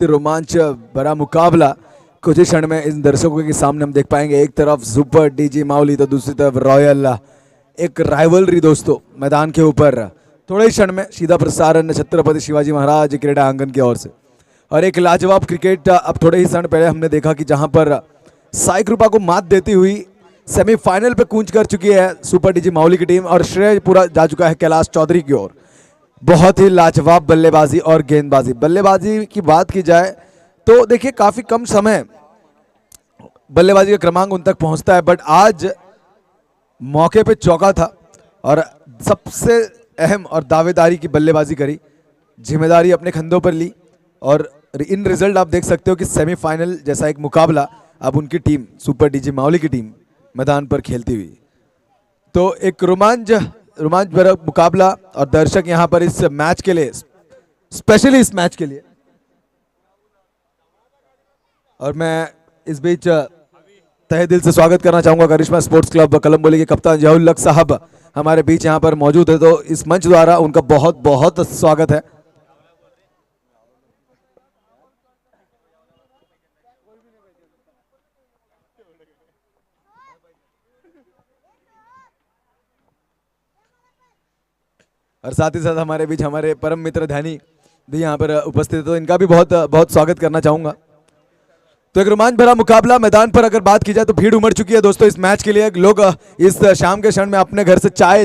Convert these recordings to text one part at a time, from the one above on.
रोमांच भरा मुकाबला कुछ ही क्षण में इन दर्शकों के सामने हम देख पाएंगे। एक तरफ सुपर डीजी माउली तो दूसरी तरफ रॉयल। एक राइवलरी दोस्तों मैदान के ऊपर थोड़े ही क्षण में सीधा प्रसारण छत्रपति शिवाजी महाराज क्रीडा आंगन की ओर से। और एक लाजवाब क्रिकेट अब थोड़े ही क्षण पहले हमने देखा कि जहां पर साई कृपा को मात देती हुई सेमीफाइनल पे कूंच कर चुकी है सुपर डीजी माउली की टीम और श्रेय पूरा जा चुका है कैलाश चौधरी की ओर। बहुत ही लाजवाब बल्लेबाजी और गेंदबाजी। बल्लेबाजी की बात की जाए तो देखिए काफी कम समय बल्लेबाजी का क्रमांक उन तक पहुंचता है, बट आज मौके पे चौका था और सबसे अहम और दावेदारी की बल्लेबाजी करी, जिम्मेदारी अपने कंधों पर ली और इन रिजल्ट आप देख सकते हो कि सेमीफाइनल जैसा एक मुकाबला अब उनकी टीम सुपर डीजी माउली की टीम मैदान पर खेलती हुई। तो एक रोमांच भरा मुकाबला और दर्शक यहां पर इस मैच के लिए, स्पेशली इस मैच के लिए। और मैं इस बीच तहे दिल से स्वागत करना चाहूंगा करिश्मा स्पोर्ट्स क्लब कलम्बोली के कप्तान जहुल लक साहब हमारे बीच यहां पर मौजूद है, तो इस मंच द्वारा उनका बहुत बहुत स्वागत है। और साथ ही साथ हमारे बीच हमारे परम मित्र ध्यानी भी यहाँ पर उपस्थित है, तो इनका भी बहुत बहुत स्वागत करना चाहूंगा। तो एक रोमांच भरा मुकाबला मैदान पर अगर बात की जाए तो भीड़ उमड़ चुकी है दोस्तों इस मैच के लिए। लोग इस शाम के क्षण में अपने घर से चाय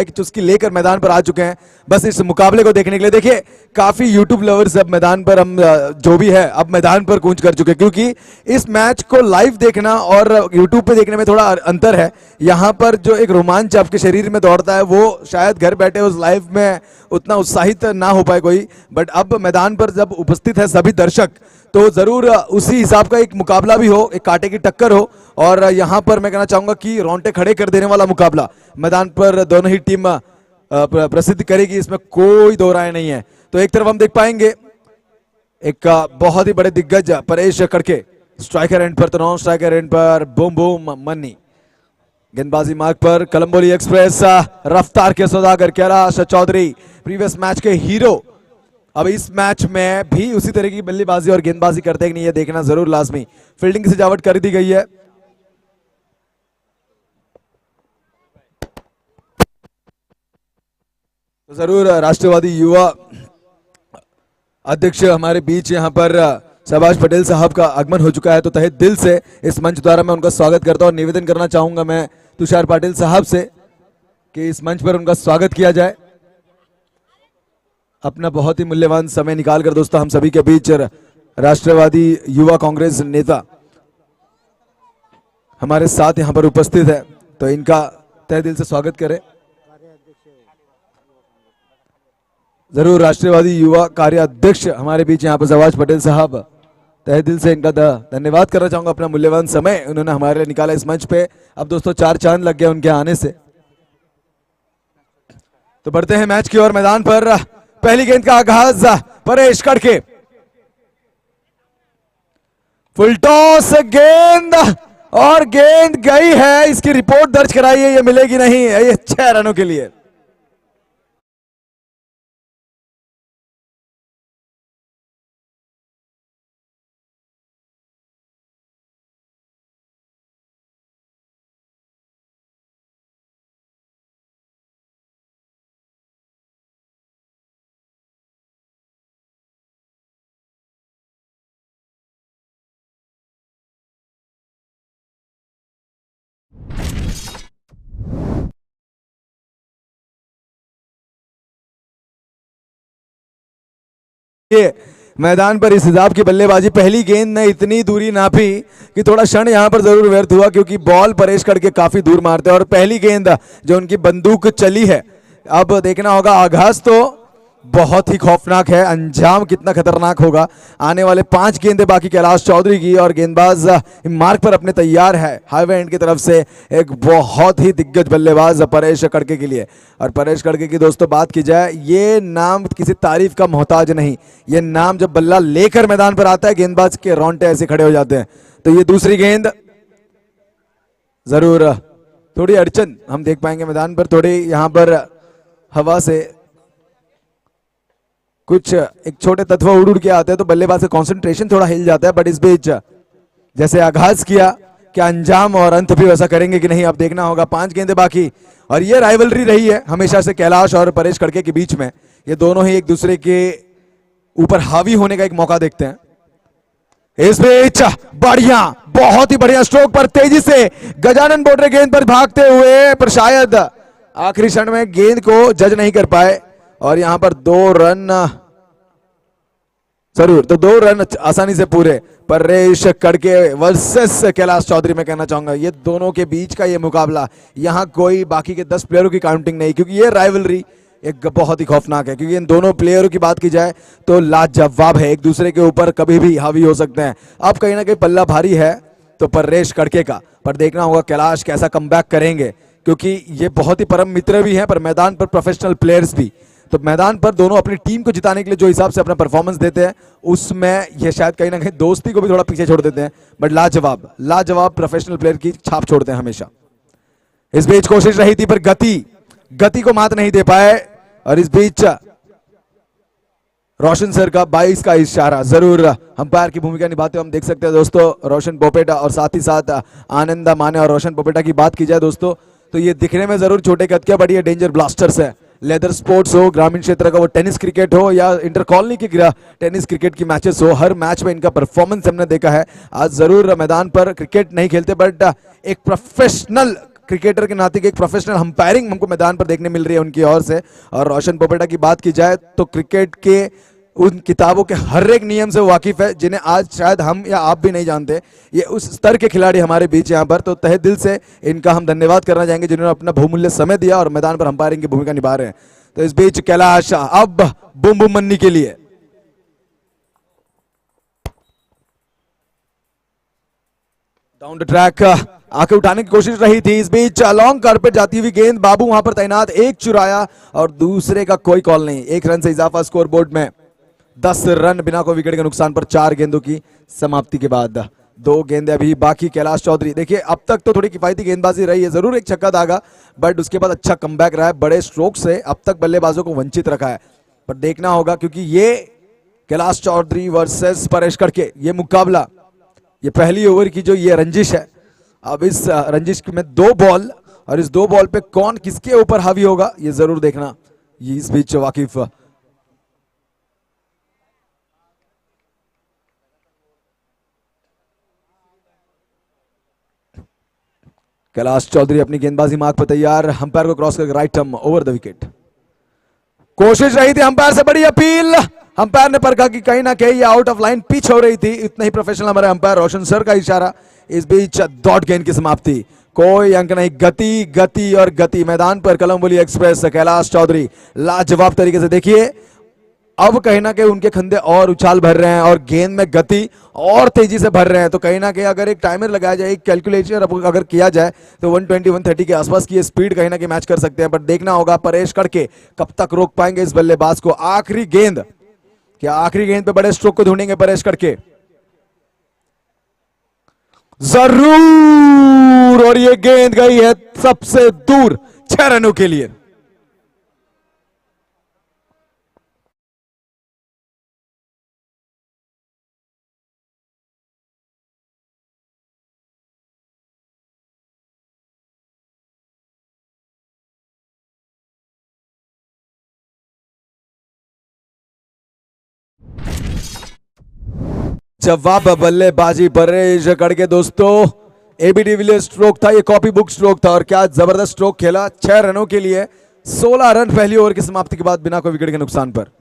की चुस्की लेकर मैदान पर आ चुके हैं बस इस मुकाबले को देखने के लिए। देखिए काफी यूट्यूब लवर्स अब मैदान पर, हम जो भी है अब मैदान पर कूंच कर चुके हैं, क्योंकि इस मैच को लाइव देखना और यूट्यूब पे देखने में थोड़ा अंतर है। यहाँ पर जो एक रोमांच आपके शरीर में दौड़ता है वो शायद घर बैठे उस लाइव में उतना उत्साहित ना हो पाए कोई, बट अब मैदान पर जब उपस्थित है सभी दर्शक तो जरूर उसी हिसाब का एक मुकाबला भी हो, एक कांटे की टक्कर हो। और यहां पर मैं कहना चाहूंगा कि रोंगटे खड़े कर देने वाला मुकाबला मैदान पर दोनों ही टीम प्रसिद्ध करेगी, इसमें कोई दो राय नहीं है। तो एक तरफ हम देख पाएंगे एक बहुत ही बड़े दिग्गज परेश कड़के स्ट्राइकर एंड पर, तो नॉन स्ट्राइकर एंड पर बूम बूम मन्नी। गेंदबाजी मार्ग पर कलम्बोली एक्सप्रेस रफ्तार के सौदागर कैलाश चौधरी प्रीवियस मैच के हीरो अब इस मैच में भी उसी तरह की बल्लेबाजी और गेंदबाजी करते हैं कि नहीं ये देखना जरूर लाजमी। फील्डिंग की सजावट कर दी गई है। तो जरूर राष्ट्रवादी युवा अध्यक्ष हमारे बीच यहां पर शहबाज पटेल साहब का आगमन हो चुका है, तो तहे दिल से इस मंच द्वारा मैं उनका स्वागत करता हूं और निवेदन करना चाहूंगा मैं तुषार पाटिल साहब से कि इस मंच पर उनका स्वागत किया जाए। अपना बहुत ही मूल्यवान समय निकालकर दोस्तों हम सभी के बीच राष्ट्रवादी युवा कांग्रेस नेता हमारे साथ यहां पर उपस्थित है, तो इनका तहे दिल से स्वागत करें। जरूर राष्ट्रवादी युवा कार्याध्यक्ष हमारे बीच यहां पर शहबाज पटेल साहब, तहे दिल से इनका धन्यवाद करना चाहूंगा। अपना मूल्यवान समय उन्होंने हमारे लिए निकाला इस मंच पे। अब दोस्तों चार चांद लग गया उनके आने से। तो बढ़ते हैं मैच की ओर। मैदान पर पहली गेंद का आगाज परेश कड़के, फुल टॉस गेंद और गेंद गई है, इसकी रिपोर्ट दर्ज कराइए, ये मिलेगी नहीं, ये 6 रनों के लिए। मैदान पर इस हिसाब की बल्लेबाजी, पहली गेंद ने इतनी दूरी नापी कि थोड़ा क्षण यहां पर जरूर व्यर्थ हुआ, क्योंकि बॉल परेश करके काफी दूर मारते हैं और पहली गेंद जो उनकी बंदूक चली है, अब देखना होगा आगाज तो बहुत ही खौफनाक है, अंजाम कितना खतरनाक होगा। आने वाले 5 गेंदें बाकी कैलाश चौधरी की और गेंदबाज मार्ग पर अपने तैयार है हाईवे एंड की तरफ से एक बहुत ही दिग्गज बल्लेबाज परेश कड़के के लिए। और परेश कड़के की दोस्तों बात की जाए, ये नाम किसी तारीफ का मोहताज नहीं, ये नाम जब बल्ला लेकर मैदान पर आता है गेंदबाज के रोंगटे ऐसे खड़े हो जाते हैं। तो ये दूसरी गेंद जरूर थोड़ी अड़चन हम देख पाएंगे मैदान पर, थोड़ी यहां पर हवा से कुछ एक छोटे तत्व उड़ उड़ के आते हैं तो बल्लेबाज का कंसंट्रेशन थोड़ा हिल जाता है। बट इस बीच जैसे आगाज किया, क्या अंजाम और अंत भी वैसा करेंगे कि नहीं, अब देखना होगा। 5 गेंदें बाकी और ये राइवलरी रही है हमेशा से कैलाश और परेश खड़के के बीच में। ये दोनों ही एक दूसरे के ऊपर हावी होने का एक मौका देखते हैं। इस बीच बढ़िया, बहुत ही बढ़िया स्ट्रोक पर तेजी से गजानन बोडरे गेंद पर भागते हुए, पर शायद आखिरी क्षण में गेंद को जज नहीं कर पाए और यहां पर 2 रन जरूर, तो 2 रन आसानी से पूरे। परेश खड़के वर्सेस कैलाश चौधरी में कहना चाहूंगा ये दोनों के बीच का ये मुकाबला, यहां कोई बाकी के 10 प्लेयरों की काउंटिंग नहीं, क्योंकि ये राइवलरी एक बहुत ही खौफनाक है। क्योंकि इन दोनों प्लेयरों की बात की जाए तो लाजवाब है, एक दूसरे के ऊपर कभी भी हावी हो सकते हैं। अब कहीं ना कहीं पल्ला भारी है तो परेश खड़के का, पर देखना होगा कैलाश कैसा कमबैक करेंगे, क्योंकि ये बहुत ही परम मित्र भी हैं पर मैदान पर प्रोफेशनल प्लेयर्स भी। तो मैदान पर दोनों अपनी टीम को जिताने के लिए जो हिसाब से अपना परफॉर्मेंस देते हैं, उसमें ये शायद कहीं ना कहीं दोस्ती को भी थोड़ा पीछे छोड़ देते हैं। बट लाजवाब लाजवाब प्रोफेशनल प्लेयर की छाप छोड़ते हैं हमेशा। इस बीच कोशिश रही थी पर गति को मात नहीं दे पाए। और इस बीच रोशन सर का 22 का इशारा जरूर अंपायर की भूमिका निभाते हुए हम देख सकते हैं दोस्तों। रोशन पोपेटा और साथ ही साथ आनंदा माने और रोशन पोपेटा की बात की जाए दोस्तों, तो ये दिखने में जरूर छोटे कद के, बट ये डेंजर ब्लास्टर्स है। लेदर स्पोर्ट्स हो, ग्रामीण क्षेत्र का वो टेनिस क्रिकेट हो या इंटर कॉलोनी की टेनिस क्रिकेट की मैचेस हो, हर मैच में इनका परफॉर्मेंस हमने देखा है। आज जरूर मैदान पर क्रिकेट नहीं खेलते, बट एक प्रोफेशनल क्रिकेटर के नाते एक प्रोफेशनल अंपायरिंग हमको मैदान पर देखने मिल रही है उनकी ओर से। और रोशन पोपेटा की बात की जाए तो क्रिकेट के उन किताबों के हर एक नियम से वाकिफ है जिन्हें आज शायद हम या आप भी नहीं जानते। ये उस स्तर के खिलाड़ी हमारे बीच यहाँ पर, तो तहे दिल से इनका हम धन्यवाद करना चाहेंगे जिन्होंने अपना बहुमूल्य समय दिया और मैदान पर अंपायरिंग की भूमिका निभा रहे हैं। तो इस बीच कैलाश अब बूम बूम मन्नी के लिए डाउन द ट्रैक आके उठाने की कोशिश रही थी। इस बीच लॉन्ग कारपेट जाती हुई गेंद, बाबू वहां पर तैनात, एक चुराया और दूसरे का कोई कॉल नहीं। 1 रन से इजाफा स्कोर बोर्ड में, 10 रन बिना कोई विकेट के नुकसान पर 4 गेंदों की समाप्ति के बाद। 2 गेंदें अभी बाकी। कैलाश चौधरी देखिए अब तक तो थोड़ी किफायती गेंदबाजी रही है, जरूर एक छक्का दागा, बट उसके बाद अच्छा कमबैक रहा है। बड़े स्ट्रोक से अब तक बल्लेबाजों को वंचित रखा है, पर देखना होगा क्योंकि ये कैलाश चौधरी वर्सेस परेश खड़के ये मुकाबला, ये पहली ओवर की जो ये रंजिश है। अब इस रंजिश में 2 बॉल और इस 2 बॉल पे कौन किसके ऊपर हावी होगा ये जरूर देखना। ये इस बीच वाकिफ कैलाश चौधरी अपनी गेंदबाजी मार्क पर तैयार, अंपायर को क्रॉस करके right term over the wicket. कोशिश रही थी, अंपायर से बड़ी अपील, अंपायर ने परखा कि कहीं ना कहीं ये आउट ऑफ लाइन पिच हो रही थी। इतना ही प्रोफेशनल हमारे अंपायर रोशन सर का इशारा। इस बीच डॉट गेंद की समाप्ति, कोई अंक नहीं। गति गति और गति, मैदान पर कलमबुली एक्सप्रेस कैलाश चौधरी लाजवाब तरीके से देखिए अब कहीं ना कहीं उनके खंधे और उछाल भर रहे हैं और गेंद में गति और तेजी से भर रहे हैं। तो कहीं ना कहीं अगर एक टाइमर लगाया जाए, एक कैलकुलेशन अगर किया जाए तो 120 130 के आसपास की स्पीड कहीं ना कहीं मैच कर सकते हैं। पर देखना होगा परेश खड़के कब तक रोक पाएंगे इस बल्लेबाज को। आखिरी गेंद, क्या आखिरी गेंद पे बड़े स्ट्रोक को ढूंढेंगे परेश खड़के? जरूर, और ये गेंद गई है सबसे दूर 6 रनों के लिए। जवाब बल्लेबाजी परेश खड़के दोस्तों। एबी डिविलियर्स स्ट्रोक था, ये कॉपी बुक स्ट्रोक था और क्या जबरदस्त स्ट्रोक खेला 6 रनों के लिए। 16 रन पहली ओवर की समाप्ति के बाद बिना कोई विकेट के नुकसान पर।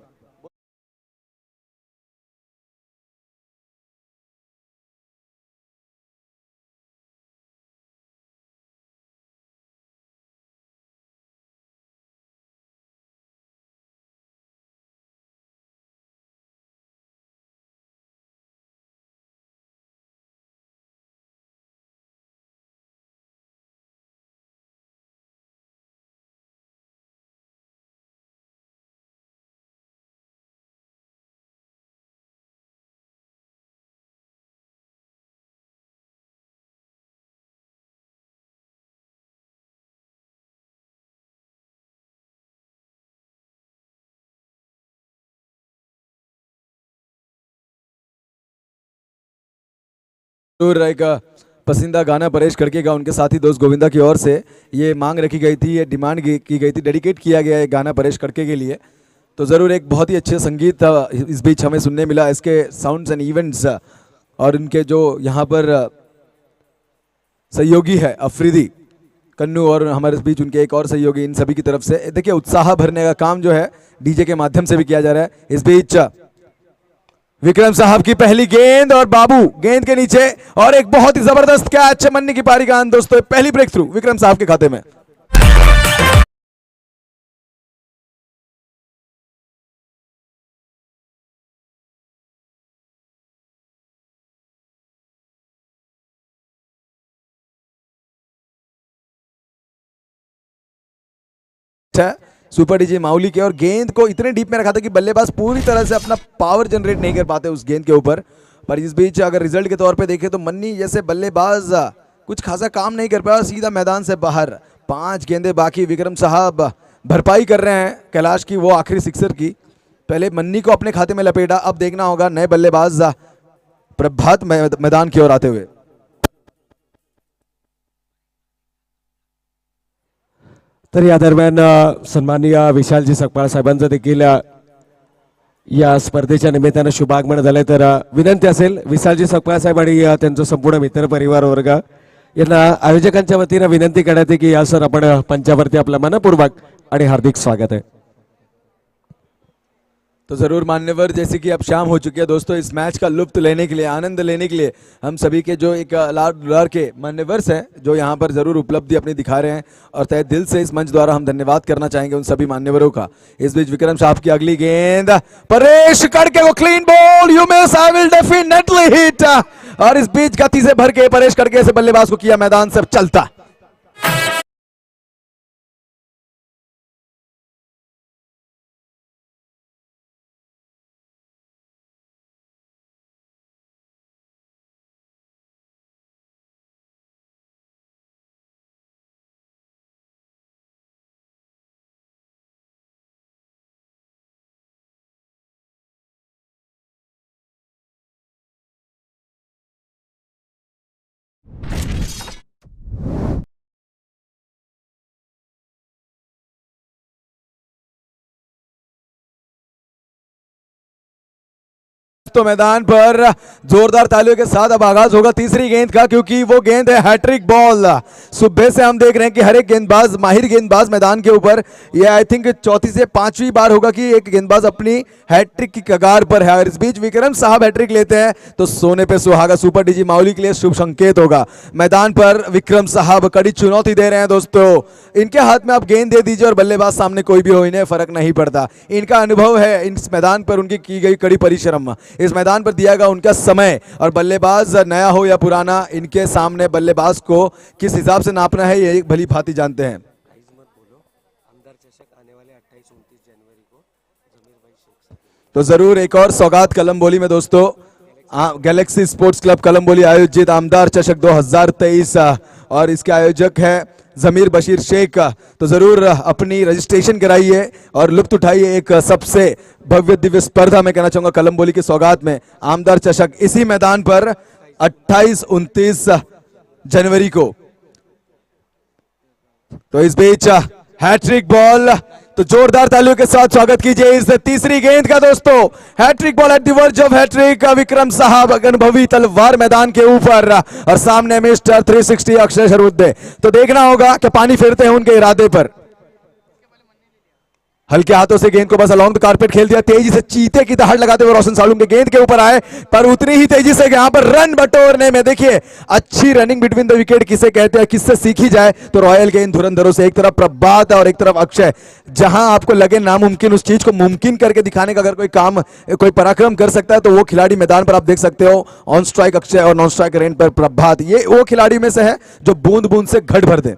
जरूर एक पसंदीदा गाना परेश खड़के का उनके साथी दोस्त गोविंदा की ओर से ये मांग रखी गई थी, ये डिमांड की गई थी, डेडिकेट किया गया है गाना परेश खड़के के लिए। तो ज़रूर एक बहुत ही अच्छे संगीत इस बीच हमें सुनने मिला, इसके साउंड्स एंड इवेंट्स और इनके जो यहाँ पर सहयोगी है अफरीदी कन्नू और हमारे इस बीच उनके एक और सहयोगी, इन सभी की तरफ से देखिए उत्साह भरने का काम जो है डीजे के माध्यम से भी किया जा रहा है। इस बीच विक्रम साहब की पहली गेंद और बाबू गेंद के नीचे और एक बहुत ही जबरदस्त कैच मन्नी की पारी का दोस्तों, पहली ब्रेक थ्रू विक्रम साहब के खाते में। सुपर डीजे माउली के और गेंद को इतने डीप में रखा था कि बल्लेबाज पूरी तरह से अपना पावर जनरेट नहीं कर पाते उस गेंद के ऊपर। पर इस बीच अगर रिजल्ट के तौर पे देखें तो मन्नी जैसे बल्लेबाज कुछ खासा काम नहीं कर पाया, सीधा मैदान से बाहर। 5 गेंदें बाकी, विक्रम साहब भरपाई कर रहे हैं कैलाश की वो आखिरी सिक्सर की। पहले मन्नी को अपने खाते में लपेटा, अब देखना होगा नए बल्लेबाज प्रभात मैदान की ओर आते हुए। तर या दरम्यान सन्माननीय विशालजी सकपाळ साहेबांचं देखील या स्पर्धेच्या निमित्तानं शुभागमन झाले। तर विनंती असेल विशालजी सकपाळ साहेब आणि त्यांचा संपूर्ण मित्र परिवार वर्ग यांना आयोजकांच्या वतीनं विनंती करण्यात की या सर आपण पंचावरती आपलं मनपूर्वक आणि हार्दिक स्वागत है। तो ज़रूर मान्यवर, जैसे कि अब शाम हो चुकी है दोस्तों, इस मैच का लुत्फ लेने के लिए, आनंद लेने के लिए हम सभी के जो एक लार के मान्यवर्स हैं जो यहाँ पर ज़रूर उपलब्धि अपनी दिखा रहे हैं और तहे दिल से इस मंच द्वारा हम धन्यवाद करना चाहेंगे उन सभी मान्यवरों का। इस बीच विक्रम साहब की अगली गेंद परेश खड़के को clean ball, you miss I will definitely hit. और इस बीच गति से भर के परेश खड़के से बल्लेबाज को किया मैदान से चलता। तो मैदान पर जोरदार तालियों के साथ अब आगाज होगा तीसरी गेंद का, क्योंकि वो गेंद है हैट्रिक बॉल। सुबह से हम देख रहे हैं कि हर एक गेंदबाज, माहिर गेंदबाज मैदान के ऊपर, ये आई थिंक चौथी से पांचवी बार होगा कि एक गेंदबाज अपनी हैट्रिक की कगार पर है। और इस बीच विक्रम साहब हैट्रिक लेते हैं तो सोने पे सुहागा सुपर डीजी माउली के लिए शुभ संकेत होगा। मैदान पर विक्रम साहब कड़ी चुनौती दे रहे हैं दोस्तों, इनके हाथ में आप गेंद दे दीजिए और बल्लेबाज सामने कोई भी हो, इन्हें फर्क नहीं पड़ता। इनका अनुभव है इस मैदान पर, उनकी की गई कड़ी परिश्रम, इस मैदान पर दिया गया उनका समय, और बल्लेबाज नया हो या पुराना, इनके सामने बल्लेबाज को किस हिसाब से नापना है ये भली भांति जानते हैं। तो जरूर एक और सौगात कलमबोली में दोस्तों, गैलेक्सी स्पोर्ट्स क्लब कलमबोली आयोजित आमदार चषक 2023 और इसके आयोजक है जमीर बशीर शेख। तो जरूर अपनी रजिस्ट्रेशन कराइए और लुत्फ उठाइए एक सबसे भव्य दिव्य स्पर्धा में कहना चाहूंगा कलमबोली की सौगात में, आमदार चषक इसी मैदान पर 28-29 जनवरी को। तो इस बीच हैट्रिक बॉल, तो जोरदार तालियों के साथ स्वागत कीजिए इस तीसरी गेंद का दोस्तों। Hattrick ball at the verge of hattrick, Vikram साहब अनुभवी तलवार मैदान के ऊपर और सामने मिस्टर 360 अक्षय शरुद्दे। तो देखना होगा कि पानी फेरते हैं उनके इरादे पर। हल्के हाथों से गेंद को बस अलॉन्ग द कारपेट खेल दिया, तेजी से चीते की दहाड़ लगाते हुए रोशन सालुम के गेंद के ऊपर आए, पर उतनी ही तेजी से यहां पर रन बटोरने में देखिए अच्छी रनिंग बिटवीन द विकेट किसे कहते हैं, किससे सीखी जाए तो रॉयल गेंद धुरंधरों से। एक तरफ प्रभात और एक तरफ अक्षय, जहां आपको लगे नामुमकिन उस चीज को मुमकिन करके दिखाने का अगर कोई काम, कोई पराक्रम कर सकता है तो वो खिलाड़ी मैदान पर आप देख सकते हो। ऑन स्ट्राइक अक्षय और नॉन स्ट्राइक रेंज पर प्रभात, ये वो खिलाड़ी में से है जो बूंद बूंद से घट भर दे।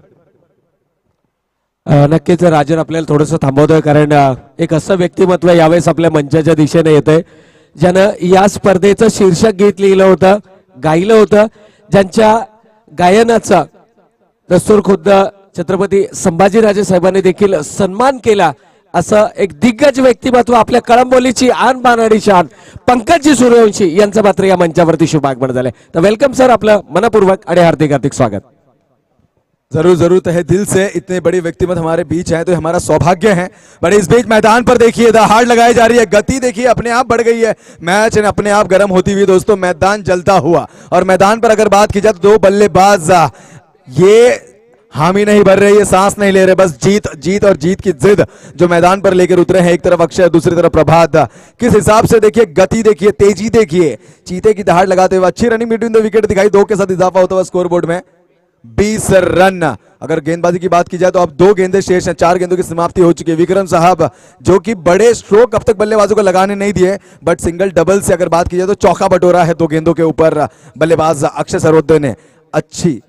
नक्कीच राजन आपल्याला थोडंसं थांबवतोय, कारण एक असं व्यक्तिमत्व यावेळेस आपल्या मंचाच्या दिशेने येतंय ज्यानं या स्पर्धेचं शीर्षक गीत लिहिलं होतं, गायलं होतं, ज्यांच्या गायनाचा दस्तूर खुद्द छत्रपती संभाजीराजे साहेबांनी देखील सन्मान केला असं एक दिग्गज व्यक्तिमत्व आपल्या कळंबोलीची आन बान आणि शान पंकजी सूर्यवंशी यांचं मात्र या मंचावरती शुभागमन झालंय. तर वेलकम सर, आपलं मनपूर्वक आणि हार्दिक हार्दिक स्वागत. जरूर जरूर तहे दिल से इतने बड़े व्यक्तिमत हमारे बीच हैं तो हमारा सौभाग्य है. बट इस बीच मैदान पर देखिए दहाड़ लगाई जा रही है, गति देखिए अपने आप बढ़ गई है, मैच अपने आप गर्म होती हुई दोस्तों मैदान जलता हुआ. और मैदान पर अगर बात की जाए तो दो बल्लेबाज ये हामी नहीं भर रहे, ये सांस नहीं ले रहे, बस जीत जीत और जीत की जिद जो मैदान पर लेकर उतरे हैं. एक तरफ अक्षय, दूसरी तरफ प्रभात. किस हिसाब से देखिए, गति देखिए, तेजी देखिए, चीते की दहाड़ लगाते हुए अच्छी रनिंग बिटवीन द विकेट दिखाई. 2 के साथ इजाफा होता हुआ स्कोर बोर्ड में 20 रन. अगर गेंदबाजी की बात की जाए तो अब 2 गेंदें शेष हैं, 4 गेंदों की समाप्ति हो चुकी है. विक्रम साहब जो कि बड़े स्ट्रोक अब तक बल्लेबाजों को लगाने नहीं दिए, बट सिंगल डबल से अगर बात की जाए तो चौका बटोरा है 2 गेंदों के ऊपर बल्लेबाज अक्षय सर्वोदय ने. अच्छी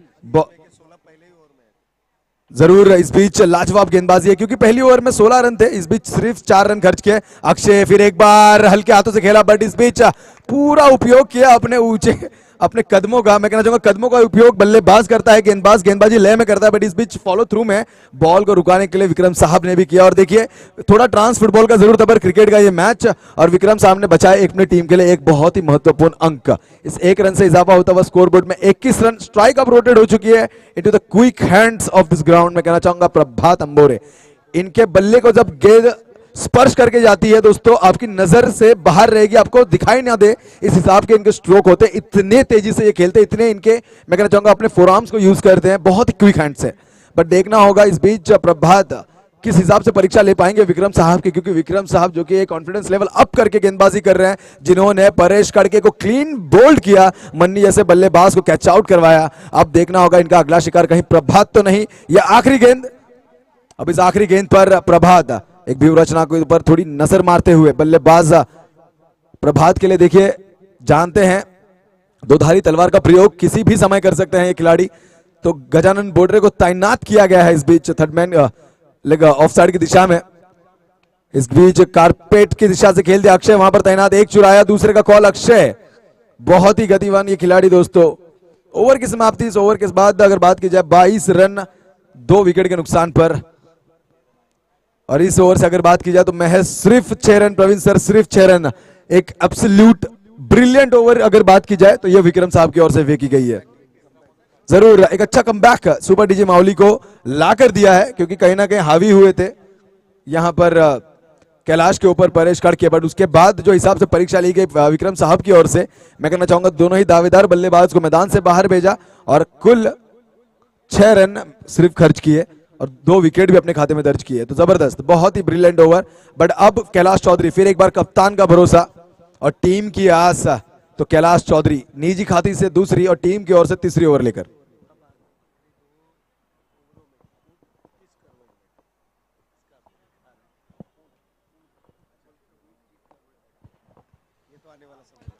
जरूर इस बीच लाजवाब गेंदबाजी है क्योंकि पहली ओवर में 16 रन थे, इस बीच सिर्फ 4 रन खर्च किए. अक्षय फिर एक बार हल्के हाथों से खेला, बट इस बीच पूरा उपयोग किया अपने ऊंचे अपने कदमों का. मैं कहना चाहूंगा कदमों का उपयोग बल्लेबाज करता है, गेंदबाज गेंदबाजी लय में करता है, बट इस बीच फॉलो थ्रू में बॉल को रुकाने के लिए विक्रम साहब ने भी किया. और देखिए थोड़ा ट्रांस फुटबॉल का जरूर था पर क्रिकेट का ये मैच, और विक्रम साहब ने बचाया एक अपनी टीम के लिए एक बहुत ही महत्वपूर्ण अंक. इस 1 रन से इजाफा होता हुआ स्कोर बोर्ड में 21 रन. स्ट्राइक अप रोटेट हो चुकी है into the quick hands of this ground. मैं कहना चाहूंगा प्रभात अंबोरे, इनके बल्ले को जब गेंद स्पर्श करके जाती है दोस्तों आपकी नजर से बाहर रहेगी, आपको दिखाई ना दे, इस हिसाब के इनके स्ट्रोक होते. इतने तेजी से ये खेलते, इतने इनके मैं कहना चाहूंगा अपने फोरआर्म्स को यूज करते हैं, बहुत ही क्विक हैंड से. बट देखना होगा इस बीच प्रभात किस हिसाब से परीक्षा ले पाएंगे विक्रम साहब की, क्योंकि विक्रम साहब जो कि कॉन्फिडेंस लेवल अप करके गेंदबाजी कर रहे हैं, जिन्होंने परेश कड़के को क्लीन बोल्ड किया, मन्नी जैसे बल्लेबाज को कैच आउट करवाया. अब देखना होगा इनका अगला शिकार कहीं प्रभात तो नहीं. यह आखिरी गेंद, अब इस आखिरी गेंद पर प्रभात एक व्यू रचना के ऊपर थोड़ी नजर मारते हुए बल्लेबाज प्रभात के लिए देखिए जानते हैं दोधारी तलवार का प्रयोग किसी भी समय कर सकते हैं ये खिलाड़ी. तो गजानन बोडरे को तैनात किया गया है इस बीच थर्ड मैन ऑफ साइड की दिशा में. इस बीच कारपेट की दिशा से खेल दिया अक्षय, वहां पर तैनात. एक चुराया, दूसरे का कॉल. अक्षय बहुत ही गतिवान ये खिलाड़ी दोस्तों. ओवर की समाप्ति, इस ओवर के बाद अगर बात की जाए 22 रन 2 विकेट के नुकसान पर. और इस ओवर से अगर बात की जाए तो महज सिर्फ 6 रन. प्रवीण सर सिर्फ 6 रन. एक एब्सोल्यूट ब्रिलियंट ओवर अगर बात की जाए तो यह विक्रम साहब की ओर से फेंकी गई है. जरूर एक अच्छा कमबैक सुपर डीजे माउली को लाकर दिया है, क्योंकि कहीं ना कहीं हावी हुए थे यहां पर कैलाश के ऊपर परेश कड़के. बट उसके बाद जो हिसाब से परीक्षा ली गई विक्रम साहब की ओर से, मैं कहना चाहूंगा दोनों ही दावेदार बल्लेबाज को मैदान से बाहर भेजा और कुल 6 रन सिर्फ खर्च किए और 2 विकेट भी अपने खाते में दर्ज किए. तो जबरदस्त, बहुत ही ब्रिलियंट ओवर. बट अब कैलाश चौधरी फिर एक बार कप्तान का भरोसा और टीम की आस. तो कैलाश चौधरी निजी खाती से दूसरी और टीम की ओर से तीसरी ओवर लेकर.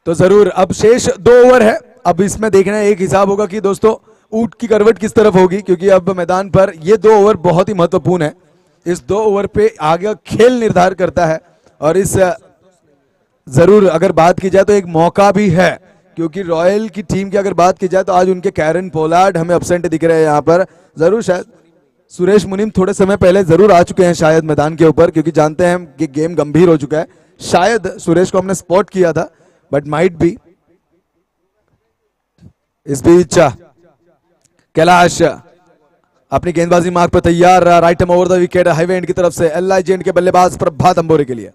तो जरूर अब शेष 2 ओवर है. अब इसमें देखना एक हिसाब होगा कि दोस्तों ऊंट की करवट किस तरफ होगी, क्योंकि अब मैदान पर ये 2 ओवर बहुत ही महत्वपूर्ण है. इस 2 ओवर पे आगे खेल निर्धार करता है. और इस जरूर अगर बात की जाए तो एक मौका भी है, क्योंकि रॉयल की टीम की अगर बात की जाए तो आज उनके कैरन पोलार्ड हमें एब्सेंट दिख रहे हैं यहाँ पर. जरूर शायद सुरेश मुनिम थोड़े समय पहले जरूर आ चुके हैं शायद मैदान के ऊपर, क्योंकि जानते हैं कि गेम गंभीर हो चुका है. शायद सुरेश को हमने स्पॉट किया था, बट माइट बी. इस बीच कैलाश अपनी गेंदबाजी मार्ग पर तैयार. Right arm over the wicket highway end की तरफ से LIG एंड के बल्लेबाज प्रभात अंबोरे के लिए.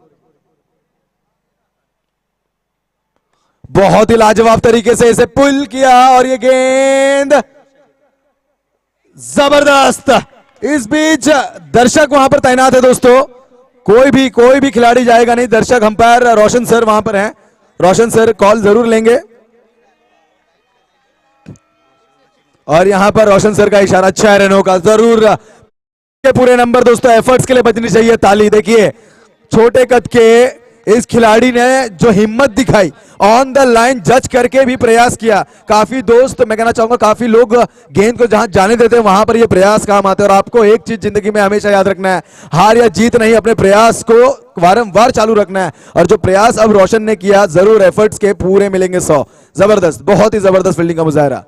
बहुत ही लाजवाब तरीके से इसे पुल किया और ये गेंद जबरदस्त. इस बीच दर्शक वहां पर तैनात है दोस्तों, कोई भी खिलाड़ी जाएगा नहीं. दर्शक अंपायर रोशन सर वहां पर हैं. रोशन सर कॉल जरूर लेंगे और यहां पर रोशन सर का इशारा 6 रनों का जरूर. पूरे नंबर दोस्तों एफर्ट्स के लिए बजनी चाहिए ताली. देखिए छोटे कद के इस खिलाड़ी ने जो हिम्मत दिखाई, ऑन द लाइन जज करके भी प्रयास किया. काफी दोस्त मैं कहना चाहूंगा काफी लोग गेंद को जहां जाने देते हैं वहां पर ये प्रयास काम आते हैं. और आपको एक चीज जिंदगी में हमेशा याद रखना है, हार या जीत नहीं, अपने प्रयास को वारंवार चालू रखना है. और जो प्रयास अब रोशन ने किया जरूर एफर्ट्स के पूरे मिलेंगे 100. जबरदस्त, बहुत ही जबरदस्त फील्डिंग का मुजाहरा.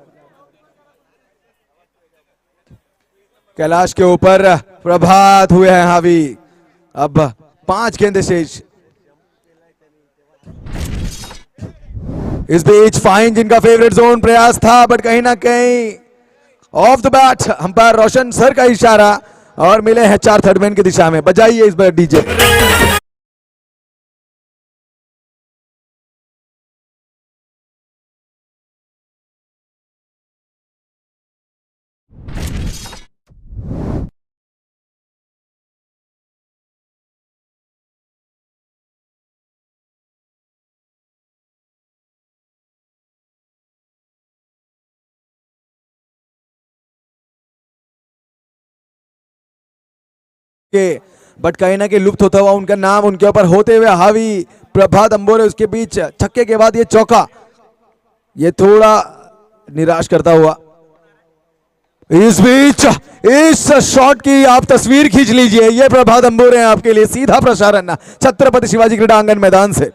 कैलाश के ऊपर प्रभात हुए हैं हावी. अब 5 गेंदें शेष। इस बीच फाइन, जिनका फेवरेट जोन प्रयास था, बट कहीं ना कहीं of the bat, umpire Roshan sir का इशारा और मिले हैं 4 थर्डमैन की दिशा में। बजाइए इस बार डीजे। के बट कहीं ना कहीं लुप्त होता हुआ उनका नाम उनके ऊपर होते हुए हावी प्रभात अंबोरे, उसके बीच छक्के के बाद ये चौका, ये थोड़ा निराश करता हुआ। इस बीच इस शॉट की आप तस्वीर खींच लीजिए, ये प्रभात अंबोरे हैं आपके लिए, सीधा प्रसारण छत्रपति शिवाजी क्रीड़ांगन मैदान से।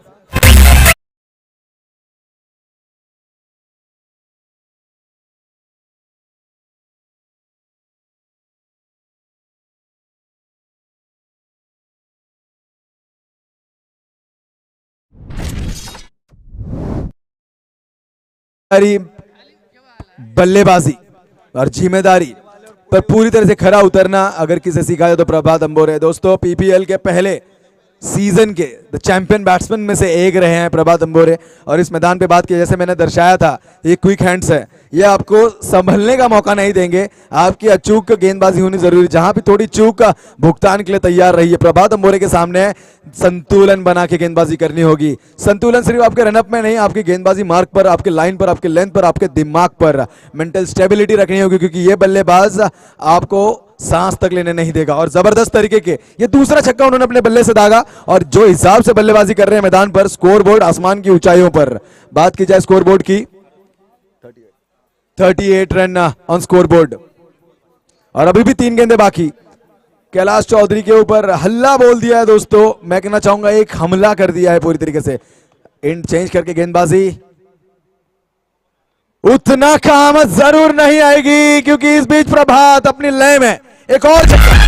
बल्लेबाजी और जिम्मेदारी पर पूरी तरह से खरा उतरना अगर किसे सीखा जाए तो प्रभात अंबोरे। दोस्तों पीपीएल के पहले सीजन के द चैंपियन बैट्समैन में से एक रहे हैं प्रभात अंबोरे, और इस मैदान पे बात की जैसे मैंने दर्शाया था, ये क्विक हैंड्स है, ये आपको संभलने का मौका नहीं देंगे, आपकी अचूक गेंदबाजी होनी जरूरी, जहां भी थोड़ी चूक का भुगतान के लिए तैयार रहिए। प्रभात अंबोरे के सामने संतुलन बना के गेंदबाजी करनी होगी। संतुलन सिर्फ आपके रनअप में नहीं, आपकी गेंदबाजी मार्क पर, आपके लाइन पर, आपके लेंथ पर, आपके दिमाग पर मेंटल स्टेबिलिटी रखनी होगी, क्योंकि ये बल्लेबाज आपको सांस तक लेने नहीं देगा। और जबरदस्त तरीके के ये दूसरा छक्का उन्होंने अपने बल्ले से दागा, और जो हिसाब से बल्लेबाजी कर रहे हैं मैदान पर, स्कोरबोर्ड आसमान की ऊंचाइयों पर। बात की जाए स्कोरबोर्ड की, 38 रन ऑन स्कोरबोर्ड, और अभी भी 3 गेंदें बाकी। कैलाश चौधरी के ऊपर हल्ला बोल दिया है दोस्तों, मैं कहना चाहूंगा एक हमला कर दिया है पूरी तरीके से। इंड चेंज करके गेंदबाजी, उतना काम जरूर नहीं आएगी, क्योंकि इस बीच प्रभात अपनी लय में एक और छक्का।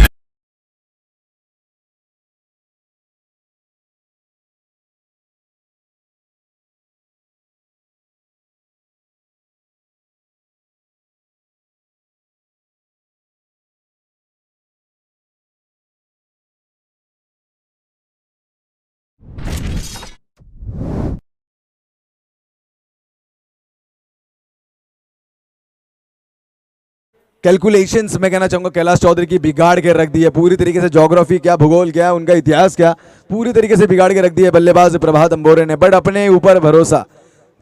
कैलकुलेशंस मैं कहना चाहूंगा कैलाश चौधरी की बिगाड़ के रख दी है पूरी तरीके से। ज्योग्राफी क्या, भूगोल क्या, उनका इतिहास क्या, पूरी तरीके से बिगाड़ के रख दी है बल्लेबाज प्रभात अंबोरे ने। बट अपने ऊपर भरोसा,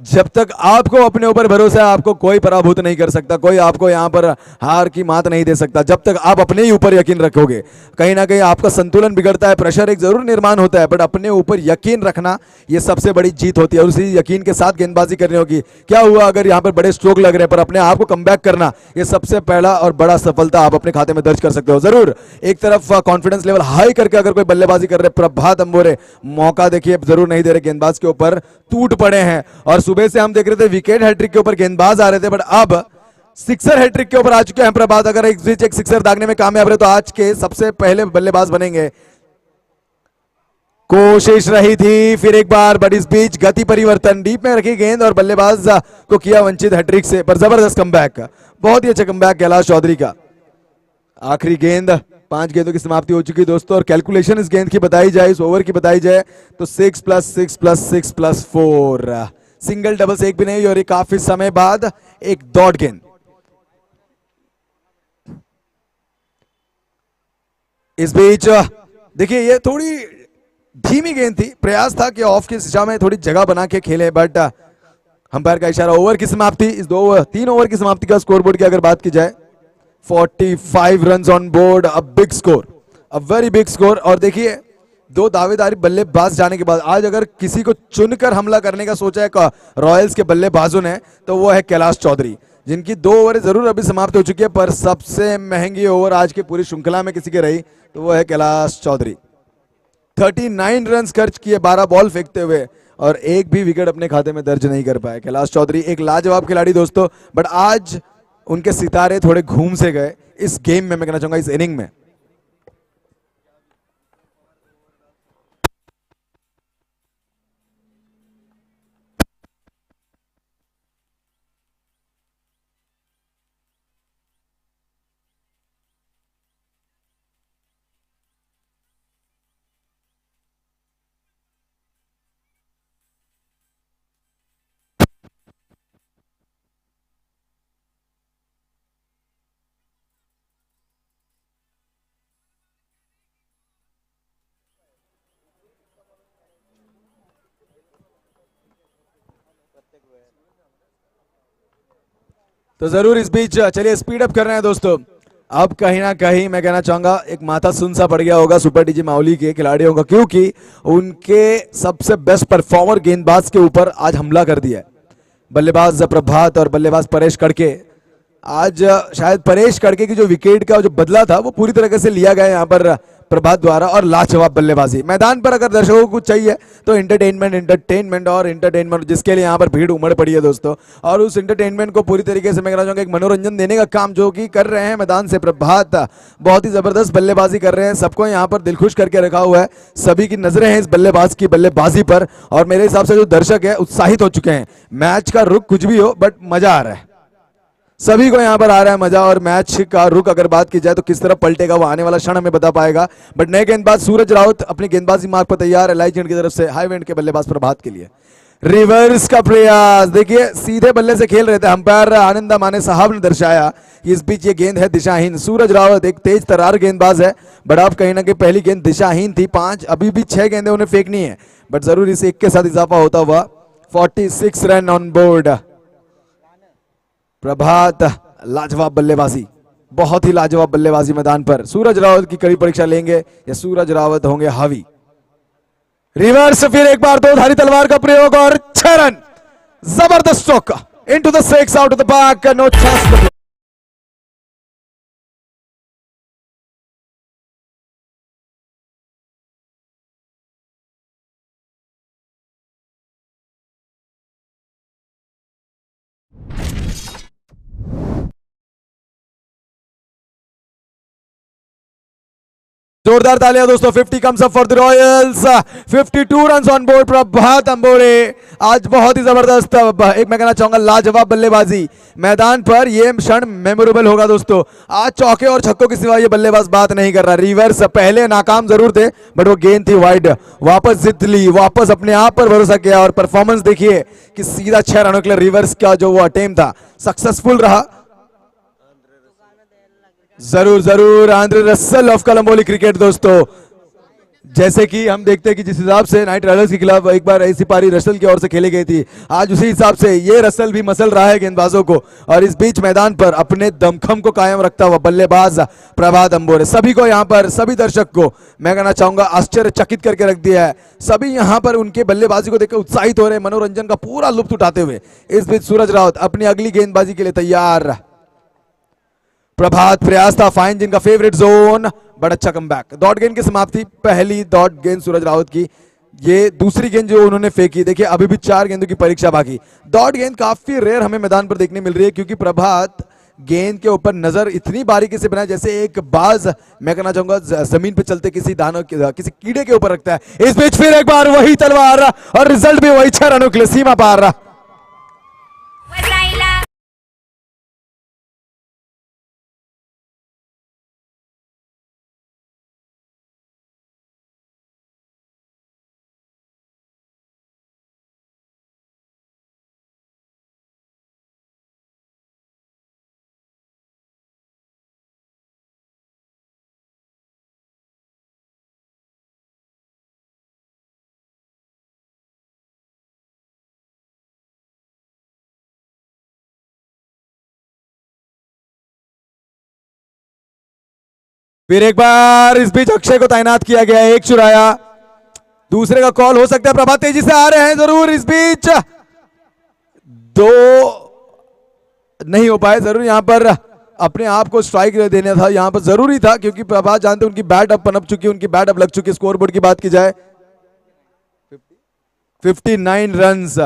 जब तक आपको अपने ऊपर भरोसा है, आपको कोई पराभूत नहीं कर सकता, कोई आपको यहां पर हार की मात नहीं दे सकता, जब तक आप अपने ही ऊपर यकीन रखोगे। कहीं ना कहीं आपका संतुलन बिगड़ता है, प्रेशर एक जरूर निर्माण होता है, बट अपने ऊपर यकीन रखना ये सबसे बड़ी जीत होती है, और उसी यकीन के साथ गेंदबाजी करनी होगी। क्या हुआ अगर यहां पर बड़े स्ट्रोक लग रहे हैं, पर अपने आप को कमबैक करना, ये सबसे पहला और बड़ा सफलता आप अपने खाते में दर्ज कर सकते हो। जरूर एक तरफ कॉन्फिडेंस लेवल हाई करके अगर कोई बल्लेबाजी कर रहे प्रभात अंबोरे, मौका देखिए जरूर नहीं दे रहे, गेंदबाज के ऊपर टूट पड़े हैं। और सुबह से हम देख रहे थे विकेट हैट्रिक के ऊपर गेंदबाज आ रहे थे, बट अब सिक्सर हैट्रिक के ऊपर आ चुके हैं प्रभात। अगर एक सिक्सर दागने में कामयाब रहे तो आज के सबसे पहले बल्लेबाज बनेंगे। कोशिश रही थी फिर एक बार, बट इस बीच गति परिवर्तन, डीप में रखी गेंद और बल्लेबाज को किया वंचित हैट्रिक से, पर जबरदस्त कमबैक, बहुत ही अच्छा कमबैक कैलाश चौधरी का। आखिरी गेंद, 5 गेंदों की समाप्ति हो चुकी दोस्तों, और कैलकुलेशन इस गेंद की बताई जाए, इस ओवर की बताई जाए तो 6 + 6 + 6 + 4, सिंगल डबल्स एक भी नहीं, और ये काफी समय बाद एक डॉट गेंद। इस बीच देखिए ये थोड़ी धीमी गेंद थी, प्रयास था कि ऑफ की दिशा में थोड़ी जगह बना के खेले, बट अंपायर का इशारा। ओवर की समाप्ति, इस 3 ओवर की समाप्ति का स्कोरबोर्ड की अगर बात की जाए, 45 run on board, a big score, a very big score. और देखिए 2 दावेदारी बल्लेबाज जाने के बाद आज अगर किसी को चुनकर हमला करने का सोचा है रॉयल्स के बल्लेबाजों ने, तो वो है कैलाश चौधरी, जिनकी 2 ओवर जरूर अभी समाप्त हो चुकी है, पर सबसे महंगी ओवर आज की पूरी श्रृंखला में किसी की रही तो वो है कैलाश चौधरी। 39 रन खर्च किए 12 बॉल फेंकते हुए, और एक भी विकेट अपने खाते में दर्ज नहीं कर पाए कैलाश चौधरी। एक लाजवाब खिलाड़ी दोस्तों, बट आज उनके सितारे थोड़े घूम से गए इस गेम में, मैं कहना चाहूंगा इस इनिंग में। तो जरूर इस बीच चलिए स्पीड अप कर रहे हैं दोस्तों। अब कहीं ना कहीं मैं कहना चाहूंगा एक माथा सुन सा पड़ गया होगा सुपर डीजे माउली के खिलाड़ियों का, क्योंकि उनके सबसे बेस्ट परफॉर्मर गेंदबाज के ऊपर आज हमला कर दिया है। बल्लेबाज प्रभात और बल्लेबाज परेश कड़के। आज शायद परेश कड़के की जो विकेट का जो बदला था वो पूरी तरीके से लिया गया यहाँ पर प्रभात द्वारा, और लाजवाब बल्लेबाजी। मैदान पर अगर दर्शकों को कुछ चाहिए तो एंटरटेनमेंट जिसके लिए यहाँ पर भीड़ उमड़ पड़ी है दोस्तों, और उस एंटरटेनमेंट को पूरी तरीके से मैं कहना चाहूंगा एक मनोरंजन देने का काम जो कि कर रहे हैं मैदान से प्रभात। बहुत ही जबरदस्त बल्लेबाजी कर रहे हैं, सबको यहाँ पर दिलखुश करके रखा हुआ है। सभी की नजरें हैं इस बल्लेबाज की बल्लेबाजी पर, और मेरे हिसाब से जो दर्शक है उत्साहित हो चुके हैं। मैच का रुख कुछ भी हो बट मजा आ रहा है, सभी को यहां पर आ रहा है मजा। और मैच का रुख अगर बात की जाए तो किस तरह पलटेगा वो आने वाला क्षण हमें बता पाएगा। बट नए गेंदबाज सूरज राउत अपनी गेंदबाजी मार्ग पर तैयार है लाइजेंड की तरफ से हाई वेंट के बल्लेबाज प्रभात के लिए। रिवर्स का प्रयास, देखिए सीधे बल्ले से खेल रहे थे अंपायर आनंदा माने साहब ने दर्शाया कि इस बीच ये गेंद है दिशाहीन। सूरज रावत एक तेज तरार गेंदबाज है, बट अब कहीं ना कहीं पहली गेंद दिशाहीन थी। 5 अभी भी 6 गेंदें उन्हें फेंकनी है, बट जरूर इस एक के साथ इजाफा होता हुआ 46 रन ऑन बोर्ड। प्रभात लाजवाब बल्लेबाजी, बहुत ही लाजवाब बल्लेबाजी मैदान पर। सूरज रावत की कड़ी परीक्षा लेंगे या सूरज रावत होंगे हावी। रिवर्स, फिर एक बार दो धारी तलवार का प्रयोग और 6 रन। जबरदस्त stroke into the 6 out of the back, no chance. जोरदार तालियां दोस्तों। 50 comes up for the Royals. 52 runs on board Prabhat Ambore. आज बहुत ही जबरदस्त एक मैं कहना चाहूंगा लाजवाब बल्लेबाजी मैदान पर। ये क्षण मेमोरेबल होगा दोस्तों। आज चौके और छक्कों के सिवा ये बल्लेबाज बात नहीं कर रहा। रिवर्स पहले नाकाम जरूर थे बट वो गेंद थी वाइड, वापस जीत ली, वापस अपने आप पर भरोसा किया। और परफॉर्मेंस देखिए कि सीधा 6 रनों के लिए रिवर्स का जो वो अटेम्प्ट था सक्सेसफुल रहा। जरूर जरूर आंद्रे रसल ऑफ कोलंबोली क्रिकेट दोस्तों। जैसे कि हम देखते हैं कि जिस हिसाब से नाइट राइडर्स के खिलाफ एक बार ऐसी पारी रसल की ओर से खेली गई थी, आज उसी हिसाब से ये रसल भी मसल रहा है गेंदबाजों को। और इस बीच मैदान पर अपने दमखम को कायम रखता हुआ बल्लेबाज प्रभात अंबोरे सभी को यहाँ पर, सभी दर्शक को मैं कहना चाहूंगा आश्चर्यचकित करके रख दिया है। सभी यहाँ पर उनके बल्लेबाजी को देखकर उत्साहित हो रहे हैं, मनोरंजन का पूरा लुत्फ उठाते हुए। इस बीच सूरज रावत अपनी अगली गेंदबाजी के लिए तैयार। प्रभात प्रयास था फाइन जिनका फेवरेट जोन, बड़ा अच्छा कमबैक। डॉट गेंद की समाप्ति, पहली डॉट गेंद सूरज रावत की। ये दूसरी गेंद जो उन्होंने फेंकी, देखिए अभी भी 4 गेंदों की परीक्षा बाकी। डॉट गेंद काफी रेयर हमें मैदान पर देखने मिल रही है, क्योंकि प्रभात गेंद के ऊपर नजर इतनी बारीकी से बनाए जैसे एक बाज मैं कहना चाहूंगा जमीन पे चलते किसी दानव किसी कीड़े के ऊपर रखता है। इस बीच फिर एक बार वही तलवार और रिजल्ट भी वही 6 रनों के लिए सीमा पार रहा। फिर एक बार इस बीच अक्षय को तैनात किया गया, एक चुराया, दूसरे का कॉल हो सकता है। प्रभात तेजी से आ रहे हैं, जरूर इस बीच 2 नहीं हो पाए। जरूर यहां पर अपने आप को स्ट्राइक देना था, यहां पर जरूरी था, क्योंकि प्रभात जानते उनकी बैट अब पनप चुकी, उनकी बैट अब लग चुकी। स्कोर बोर्ड की बात की जाए 59 रन्स,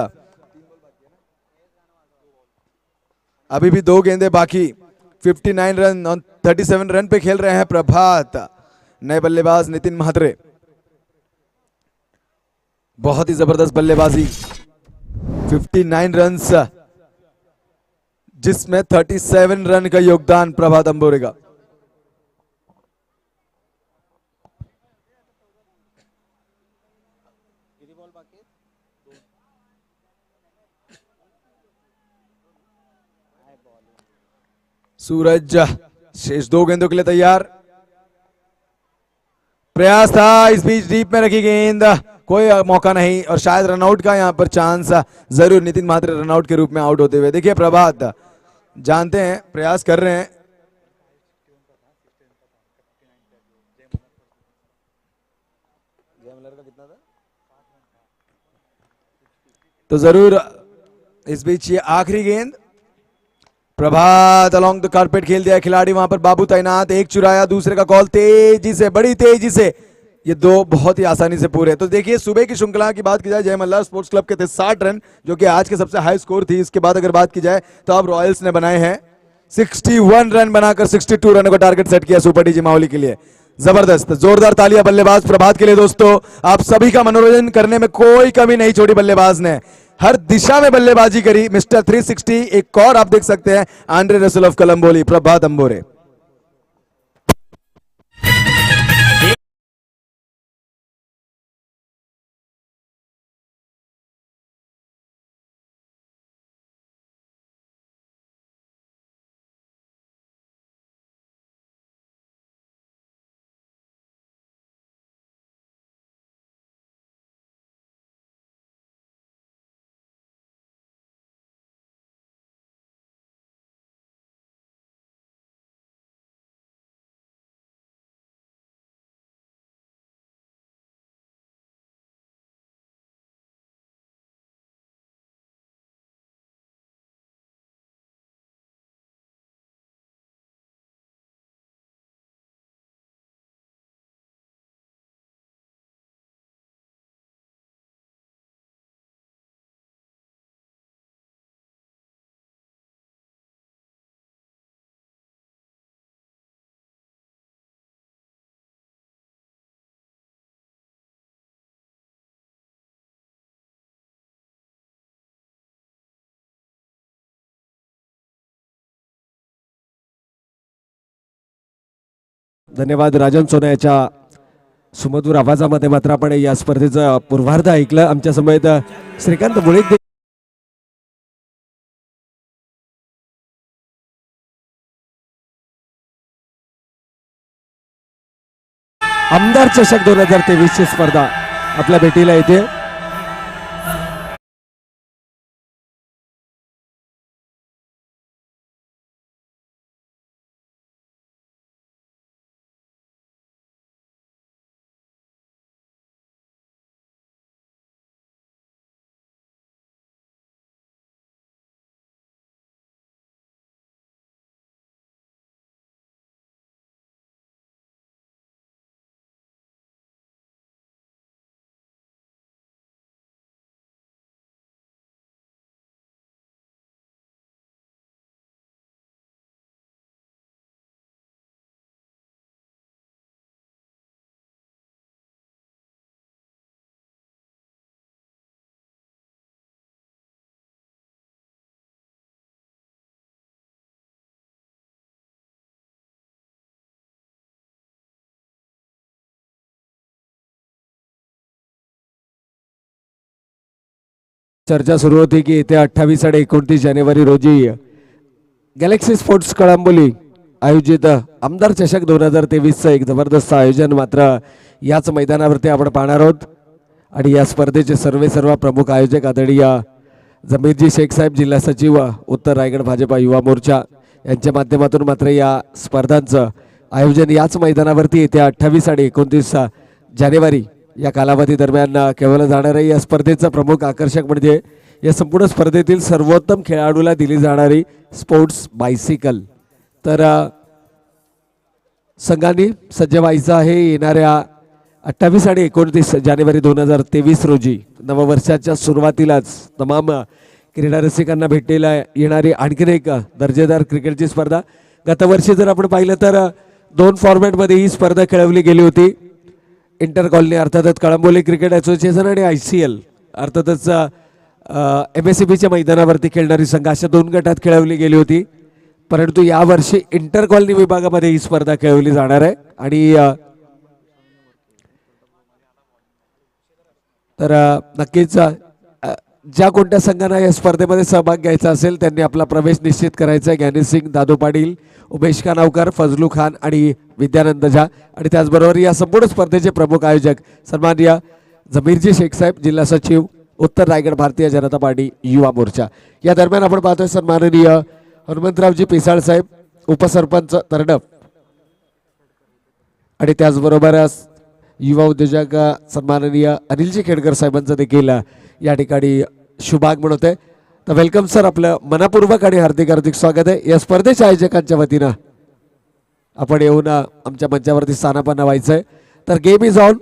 अभी भी 2 गेंदे बाकी। 59 रन और 37 रन पे खेल रहे हैं प्रभात। नए बल्लेबाज नितिन महात्रे, बहुत ही जबरदस्त बल्लेबाजी। 59 रन्स जिसमें 37 रन का योगदान प्रभात अंबोरे का। सूरज शेष 2 गेंदों के लिए तैयार। प्रयास था, इस बीच डीप में रखी गेंद कोई मौका नहीं और शायद रनआउट का यहाँ पर चांस जरूर नितिन महात्रे रनआउट के रूप में आउट होते हुए। देखिए प्रभात जानते हैं, प्रयास कर रहे हैं। तो जरूर इस बीच ये आखिरी गेंद, प्रभात अलोंग द कारपेट खेल दिया खिलाड़ी, वहां पर बाबू तैनात, एक चुराया, दूसरे का कॉल तेजी से, बड़ी तेजी से, ये दो बहुत ही आसानी से पूरे। तो देखिए सुबह की श्रृंखला की बात की जाए, जय मल्हार स्पोर्ट्स क्लब के थे 60 रन जो कि आज के सबसे हाई स्कोर थी। इसके बाद अगर बात की जाए तो अब रॉयल्स ने बनाए हैं 61 रन बनाकर 62 रन का टारगेट सेट किया सुपर डीजी माहौली के लिए। जबरदस्त, जोरदार तालियां बल्लेबाज प्रभात के लिए। दोस्तों आप सभी का मनोरंजन करने में कोई कमी नहीं छोड़ी बल्लेबाज ने, हर दिशा में बल्लेबाजी करी। मिस्टर 360 एक और आप देख सकते हैं, आंड्रे रसल ऑफ कलंबोली, प्रभात अंबोरे। धन्यवाद राजन सोना याच्या सुमधुर आवाजामध्ये मात्र आपण या स्पर्धेचं पूर्वार्ध ऐकलं। आमच्या समेत श्रीकांत मुळे आमदार चषक 2023 ची स्पर्धा आपल्या भेटीला येते। चर्चा सुरू होती की येत्या 28 आणि 29 जानेवारी रोजी गॅलेक्सी स्पोर्ट्स कळंबोली आयोजित आमदार चषक 2023 चं एक जबरदस्त आयोजन मात्र याच मैदानावरती आपण पाहणार आहोत। आणि या स्पर्धेचे सर्व प्रमुख आयोजक आदरणीय जमीरजी शेख साहेब, जिल्हा सचिव उत्तर रायगड भाजपा युवा मोर्चा यांच्या माध्यमातून मात्र या स्पर्धांचं आयोजन याच मैदानावरती येत्या 28 आणि 29 जानेवारी या कालावधी दरम्यान केवळ जाणार आहे। या स्पर्धेचं प्रमुख आकर्षक म्हणजे या संपूर्ण स्पर्धेतील सर्वोत्तम खेळाडूला दिली जाणारी स्पोर्ट्स बायसिकल। तर संघांनी सज्ज व्हायचं आहे येणाऱ्या 28 आणि 29 जानेवारी 2023 रोजी नववर्षाच्या सुरुवातीलाच तमाम क्रीडा रसिकांना भेटलेला येणारी आणखीन एक दर्जेदार क्रिकेटची स्पर्धा। गतवर्षी जर आपण पाहिलं तर 2 फॉर्मॅटमध्ये ही स्पर्धा खेळवली गेली होती। इंटर कॉलनी अर्थातच कळंबोली क्रिकेट असोसिएशन आणि ICL अर्थातच MSCBच्या मैदानावरती खेळणारी संघ अशा 2 गटात खेळवली गेली होती। परंतु यावर्षी इंटर कॉलनी विभागामध्ये ही स्पर्धा खेळवली जाणार आहे। आणि तर नक्कीच ज्या कोणत्या संघांना या स्पर्धेमध्ये सहभाग घ्यायचा असेल त्यांनी आपला प्रवेश निश्चित करायचा आहे। ज्ञानी सिंग, दादू पाटील, उमेश खानावकर, फजलू खान आणि विद्यानंद झा आणि त्याचबरोबर या संपूर्ण स्पर्धेचे प्रमुख आयोजक सन्माननीय जमीरजी शेख साहेब, जिल्हा सचिव, उत्तर रायगड, भारतीय जनता पार्टी युवा मोर्चा. या दरम्यान आपण पाहतोय सन्माननीय हनुमंतरावजी पिसाळ साहेब, उपसरपंच तरडप, आणि त्याचबरोबर युवा उद्योजक सन्माननीय अनिलजी खेडकर साहेबांचं देखील या ठिकाणी शुभागमन होते. तर वेलकम सर, आपलं मनपूर्वक आणि हार्दिक हार्दिक स्वागत आहे. या स्पर्धेच्या आयोजकांच्या वतीनं आपण येऊन आमच्या मंचावरती स्थानापन्न व्हायचंय. तर game is on,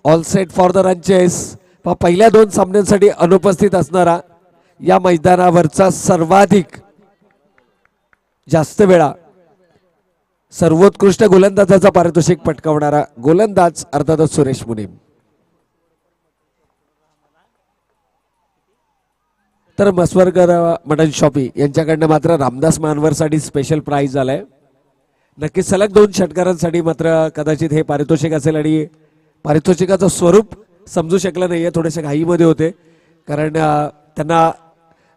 all set for the run chase. पहिल्या दोन सामन्यांसाठी अनुपस्थित असणारा, या मैदानावरचा सर्वाधिक जास्त वेळा सर्वोत्कृष्ट गोलंदाजाचा पारितोषिक पटकावणारा गोलंदाज अर्थातच सुरेश मुनीम. तर मस्वरकर मटन शॉपी यांच्याकडनं मात्र रामदास मानवरसाठी स्पेशल प्राइज आलाय. नक्कीच सलग 2 षटकारांसाठी मात्र कदाचित हे पारितोषिक असेल, आणि पारितोषिकाचं स्वरूप समजू शकलं नाहीये, थोडेसे घाईमध्ये होते, कारण त्यांना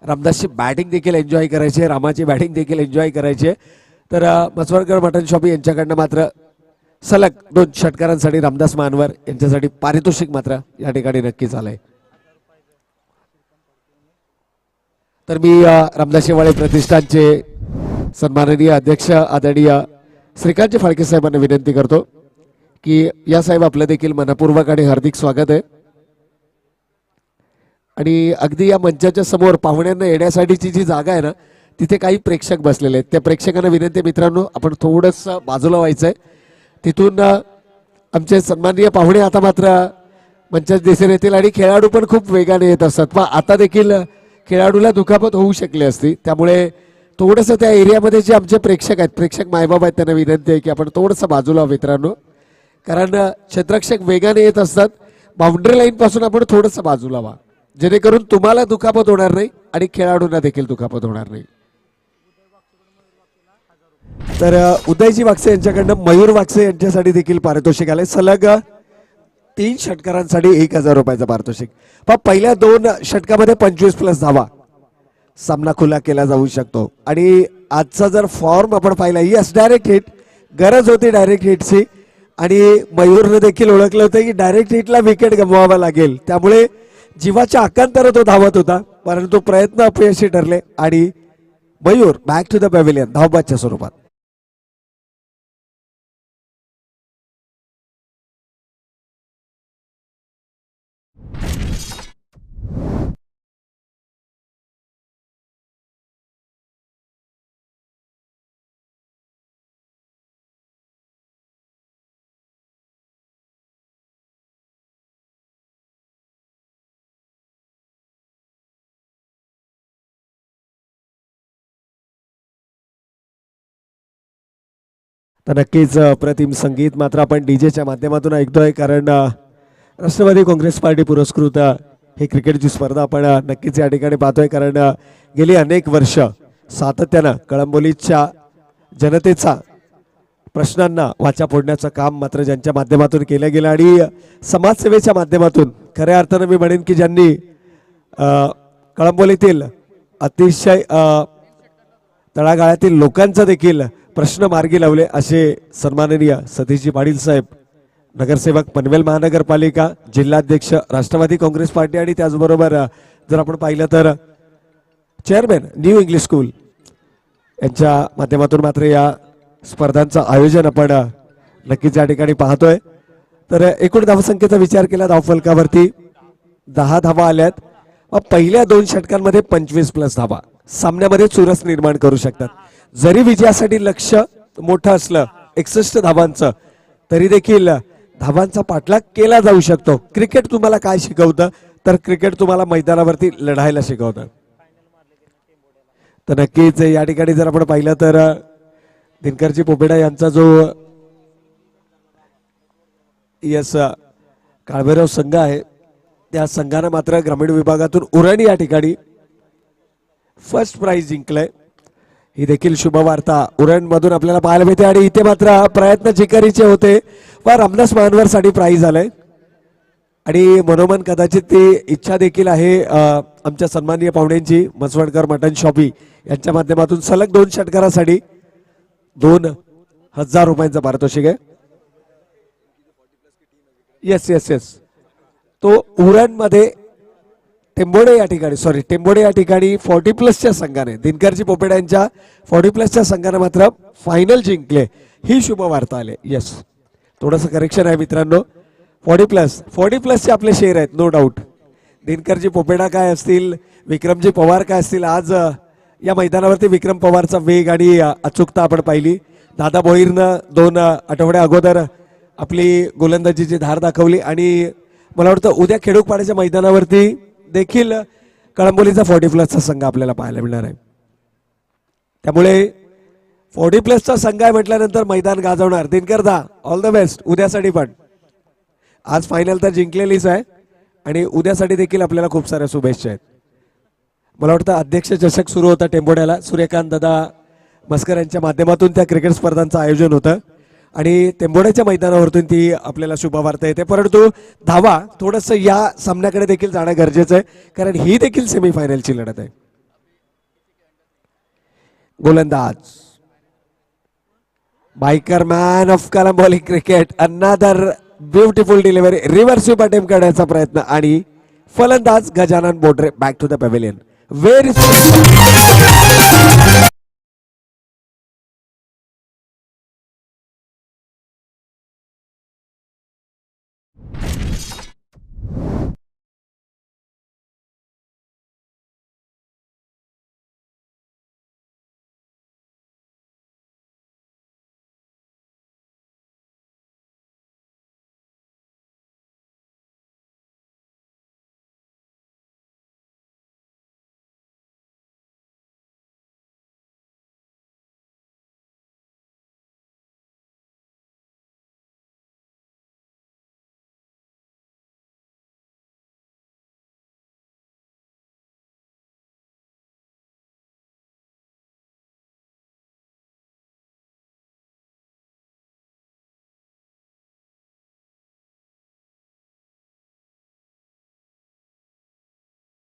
रामदासची बॅटिंग देखील एन्जॉय करायची आहे, रामाची बॅटिंग देखील एन्जॉय करायची आहे. तर मस्वरकर मटन शॉपी यांच्याकडनं मात्र सलग 2 षटकारांसाठी रामदास मानवर यांच्यासाठी पारितोषिक मात्र या ठिकाणी नक्कीच आलंय. तर मी रामदास शेवाळे प्रतिष्ठानचे सन्माननीय अध्यक्ष आदरणीय श्रीकांत फाळके साहेबांना विनंती करतो की या साहेब, आपलं देखील मनपूर्वक आणि हार्दिक स्वागत आहे. आणि अगदी या मंचाच्या समोर पाहुण्यांना येण्यासाठीची जी जागा आहे ना, तिथे काही प्रेक्षक बसलेले आहेत. त्या प्रेक्षकांना विनंती, मित्रांनो, आपण थोडंसं बाजूला व्हायचंय. तिथून आमचे सन्माननीय पाहुणे आता मात्र मंचात दिसून येतील, आणि खेळाडू पण खूप वेगाने येत असतात. पण आता देखील खेळाडूला दुखापत होऊ शकली असती, त्यामुळे थोडंसं त्या एरियामध्ये जे आमचे प्रेक्षक आहेत, प्रेक्षक मायबाप आहेत, त्यांना विनंती आहे की आपण थोडंसं बाजूला मित्रांनो, कारण क्षेत्ररक्षक वेगाने येत असतात. बाउंड्री लाईन पासून आपण थोडंसं बाजूला व्हा, जेणेकरून तुम्हाला दुखापत होणार नाही आणि खेळाडूंना देखील दुखापत होणार नाही. तर उदयजी वागसे यांच्याकडनं मयूर वागसे यांच्यासाठी देखील पारितोषिक आले. सलग 3 षटकारांसाठी 1000 रुपयाचं पारितोषिक. पहिल्या 2 षटकामध्ये 25+ धावा, सामना खुला केला जाऊ शकतो. आणि आजचा जर फॉर्म आपण पाहिला, यस डायरेक्ट हिट, गरज होती डायरेक्ट हिटची, आणि मयूरने देखील ओळखलं होतं की डायरेक्ट हिटला विकेट गमवावा लागेल, त्यामुळे जीवाच्या अकांतर तो धावत होता, परंतु प्रयत्न अपयशी ठरले आणि मयूर बॅक टू द पॅव्हिलियन धावबादच्या स्वरूपात. तर नक्कीच प्रतिम संगीत मात्र आपण डीजेच्या माध्यमातून ऐकतोय, कारण राष्ट्रवादी काँग्रेस पार्टी पुरस्कृत ही क्रिकेटची स्पर्धा आपण नक्कीच या ठिकाणी पाहतोय. कारण गेली अनेक वर्ष सातत्यानं कळंबोलीच्या जनतेचा प्रश्नांना वाचा फोडण्याचं काम मात्र ज्यांच्या माध्यमातून केलं गेलं, आणि समाजसेवेच्या माध्यमातून खऱ्या अर्थानं मी म्हणेन की ज्यांनी कळंबोलीतील अतिशय तळागाळातील लोकांचा देखील प्रश्न मार्गी लावले, असे सन्माननीय सतीशजी पाटील साहेब, नगरसेवक पनवेल महानगरपालिका, जिल्हाध्यक्ष राष्ट्रवादी काँग्रेस पार्टी, आणि त्याचबरोबर जर आपण पाहिलं तर चेअरमॅन न्यू इंग्लिश स्कूल यांच्या माध्यमातून मात्र या स्पर्धांचं आयोजन आपण नक्कीच या ठिकाणी पाहतोय. तर एकूण धावसंख्येचा विचार केला, धावफलकावरती 10 धावा आल्यात. पहिल्या 2 षटकांमध्ये 25+ धावा सामन्यामध्ये चुरस निर्माण करू शकतात. जरी विजयासाठी लक्ष्य मोठं असलं 61 धावांचं, तरी देखील धावांचा पाठलाग केला जाऊ शकतो. क्रिकेट तुम्हाला काय शिकवतं, तर क्रिकेट तुम्हाला मैदानावरती लढायला शिकवतं. तर नक्कीच या ठिकाणी जर आपण पाहिलं तर दिनकरजी पोपेडा यांचा जो यस काळभैरव संघ आहे, त्या संघानं मात्र ग्रामीण विभागातून उरण या ठिकाणी फर्स्ट प्राइज जिंकलंय. ही देखील शुभ वार्ता उरण मधून आपल्याला पाहायला मिळते, आणि इथे मात्र प्रयत्न जिकरीचे होते व रामदास मानवर साठी प्राइज आलंय, आणि मनोमन कदाचित ती इच्छा देखील आहे आमच्या सन्माननीय पाहुण्यांची, मसवडकर मटन शॉपी यांच्या माध्यमातून सलग 2 षटकारासाठी 2000 रुपयांचं पारितोषिक आहे. येस येस येस तो उरणमध्ये टेंबोडे या ठिकाणी टेंबोडे या ठिकाणी 40+ संघाने दिनकरजी पोपेडा यांच्या 40+ संघाने मात्र फायनल जिंकले, ही शुभ वार्ता आले. येस, थोडंसं करेक्शन आहे मित्रांनो. 40+चे आपले शेअर आहेत नो डाऊट. दिनकरजी पोपेडा काय असतील, विक्रमजी पवार काय असतील. आज या मैदानावरती विक्रम पवारचा वेग आणि अचूकता आपण पाहिली. दादा भोईरनं 2 आठवड्या अगोदर आपली गोलंदाजीची धार दाखवली आणि मला वाटतं उद्या खेडूपाड्याच्या मैदानावरती देखील कळंबोलीचा 40+चा संघ आपल्याला पाहायला मिळणार आहे. त्यामुळे 40+चा संघ आहे म्हटल्यानंतर मैदान गाजवणार. दिनकरदा ऑल द बेस्ट उद्यासाठी पण. आज फायनल तर जिंकलेलीच आहे आणि उद्यासाठी देखील आपल्याला खूप साऱ्या शुभेच्छा आहेत. मला वाटतं अध्यक्ष चषक सुरू होता टेंबोड्याला, सूर्यकांत दादा मस्कर यांच्या माध्यमातून त्या क्रिकेट स्पर्धांचं आयोजन होतं आणि टेंबोड्याच्या मैदानावरतून ती आपल्याला शुभवार्ता येते. परंतु धावा थोडंसं या सामन्याकडे देखील जाणं गरजेचं आहे, कारण ही देखील सेमीफायनलची लढत आहे. गोलंदाज Baykar man of Kalamboli cricket, another beautiful delivery, reverse sweep attempt करण्याचा प्रयत्न आणि फलंदाज Gajanan Bodre back to the pavilion. Very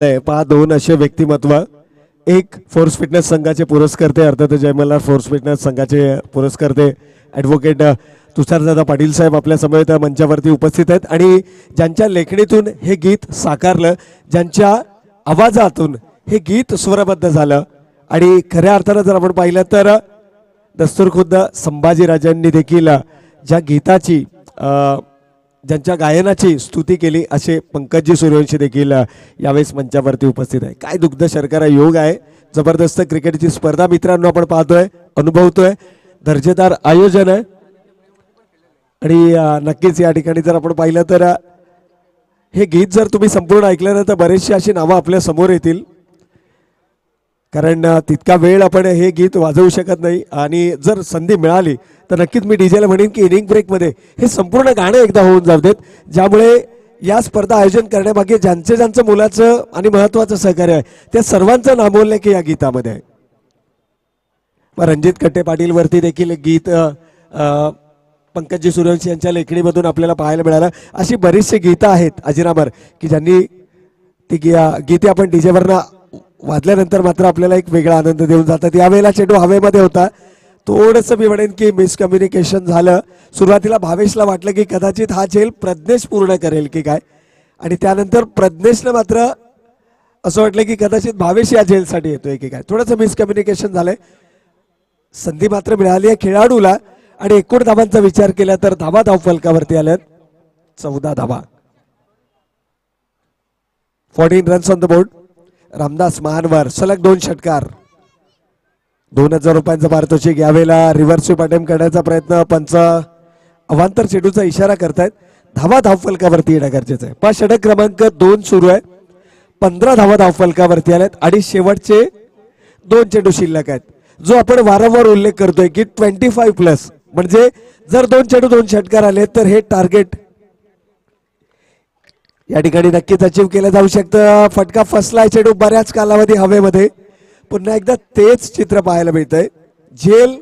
पहा 2 असे व्यक्तिमत्व, एक फोर्स फिटनेस संघाचे पुरस्कर्ते अर्थात जयमल्हार फोर्स फिटनेस संघाचे पुरस्कर्ते ॲडव्होकेट तुषारदादा पाटील साहेब आपल्या समवेत मंचावरती उपस्थित आहेत आणि ज्यांच्या लेखणीतून हे गीत साकारलं, ज्यांच्या आवाजातून हे गीत स्वरबद्ध झालं आणि खऱ्या अर्थानं जर आपण पाहिलं तर दस्तूरखुद्द संभाजीराजांनी देखील ज्या गीताची ज्यांच्या गायनाची स्तुती केली असे पंकजी सूर्यवंशी देखील यावेळेस मंचावरती उपस्थित आहे. काय दुग्ध शर्करा योग आहे, जबरदस्त क्रिकेटची स्पर्धा मित्रांनो आपण पाहतोय, अनुभवतोय, दर्जेदार आयोजन आहे आणि नक्कीच या ठिकाणी जर आपण पाहिलं तर हे गीत जर तुम्ही संपूर्ण ऐकलं ना तर बरेचशी अशी नावं आपल्या समोर येतील, कारण तितका वेळ आपण हे गीत वाजवू शकत नाही आणि जर संधी मिळाली तर नक्कीच मी डीजेला म्हणेन की इनिंग ब्रेकमध्ये हे संपूर्ण गाणं एकदा होऊन जाऊ देत, ज्यामुळे या स्पर्धा आयोजन करण्यामागे ज्यांचं मुलाचं आणि महत्त्वाचं सहकार्य आहे त्या सर्वांचं नामोल्लेख या गीतामध्ये आहे. रणजित कट्टे पाटील वरती देखील एक गीत पंकजी सूर्यवंशी यांच्या लेखणीमधून आपल्याला पाहायला मिळालं. अशी बरीचशी गीतं आहेत अजिरामर की ज्यांनी ती गीते आपण डीजेवरनं वाजल्यानंतर मात्र आपल्याला एक वेगळा आनंद देऊन जातात. यावेळेला चेंडू हवेमध्ये होता, थोडंसं मी म्हणेन की मिसकम्युनिकेशन झालं. सुरुवातीला भावेशला वाटलं की कदाचित हा झेल प्रज्ञेश पूर्ण करेल की काय, आणि त्यानंतर प्रज्ञेशनं मात्र असं वाटलं की कदाचित भावेश या झेलसाठी येतोय की काय. थोडंसं मिसकम्युनिकेशन झालंय. संधी मात्र मिळाली आहे खेळाडूला आणि एकूण धावांचा विचार केला तर धावा धावफलकावरती आल्यात 14 धावा. 14 runs on the board. Ramdas Mahanavar सलग 2 षटकार. 2000 रुपयांचा पारितोषिक. यावेळेला रिव्हर्स स्वीप अटेम्प्ट करण्याचा प्रयत्न, पंच अवांतर चेंडूचा इशारा करतायत. धावा धावफलकावरती येणं गरजेचं आहे. 5 षटक क्रमांक 2 सुरू आहे. 15 धावा धावफलकावरती आल्यात आणि शेवटचे 2 चेंडू शिल्लक आहेत. जो आपण वारंवार उल्लेख करतोय की 25+ म्हणजे जर 2 चेंडू 2 षटकार आले तर हे टार्गेट या ठिकाणी नक्कीच अचीव केलं जाऊ शकतं. फटका फसलाय, चेंडू बऱ्याच कालावधी हवेमध्ये. पुन्हा एकदा तेच चित्र पाहायला मिळतंय. झेल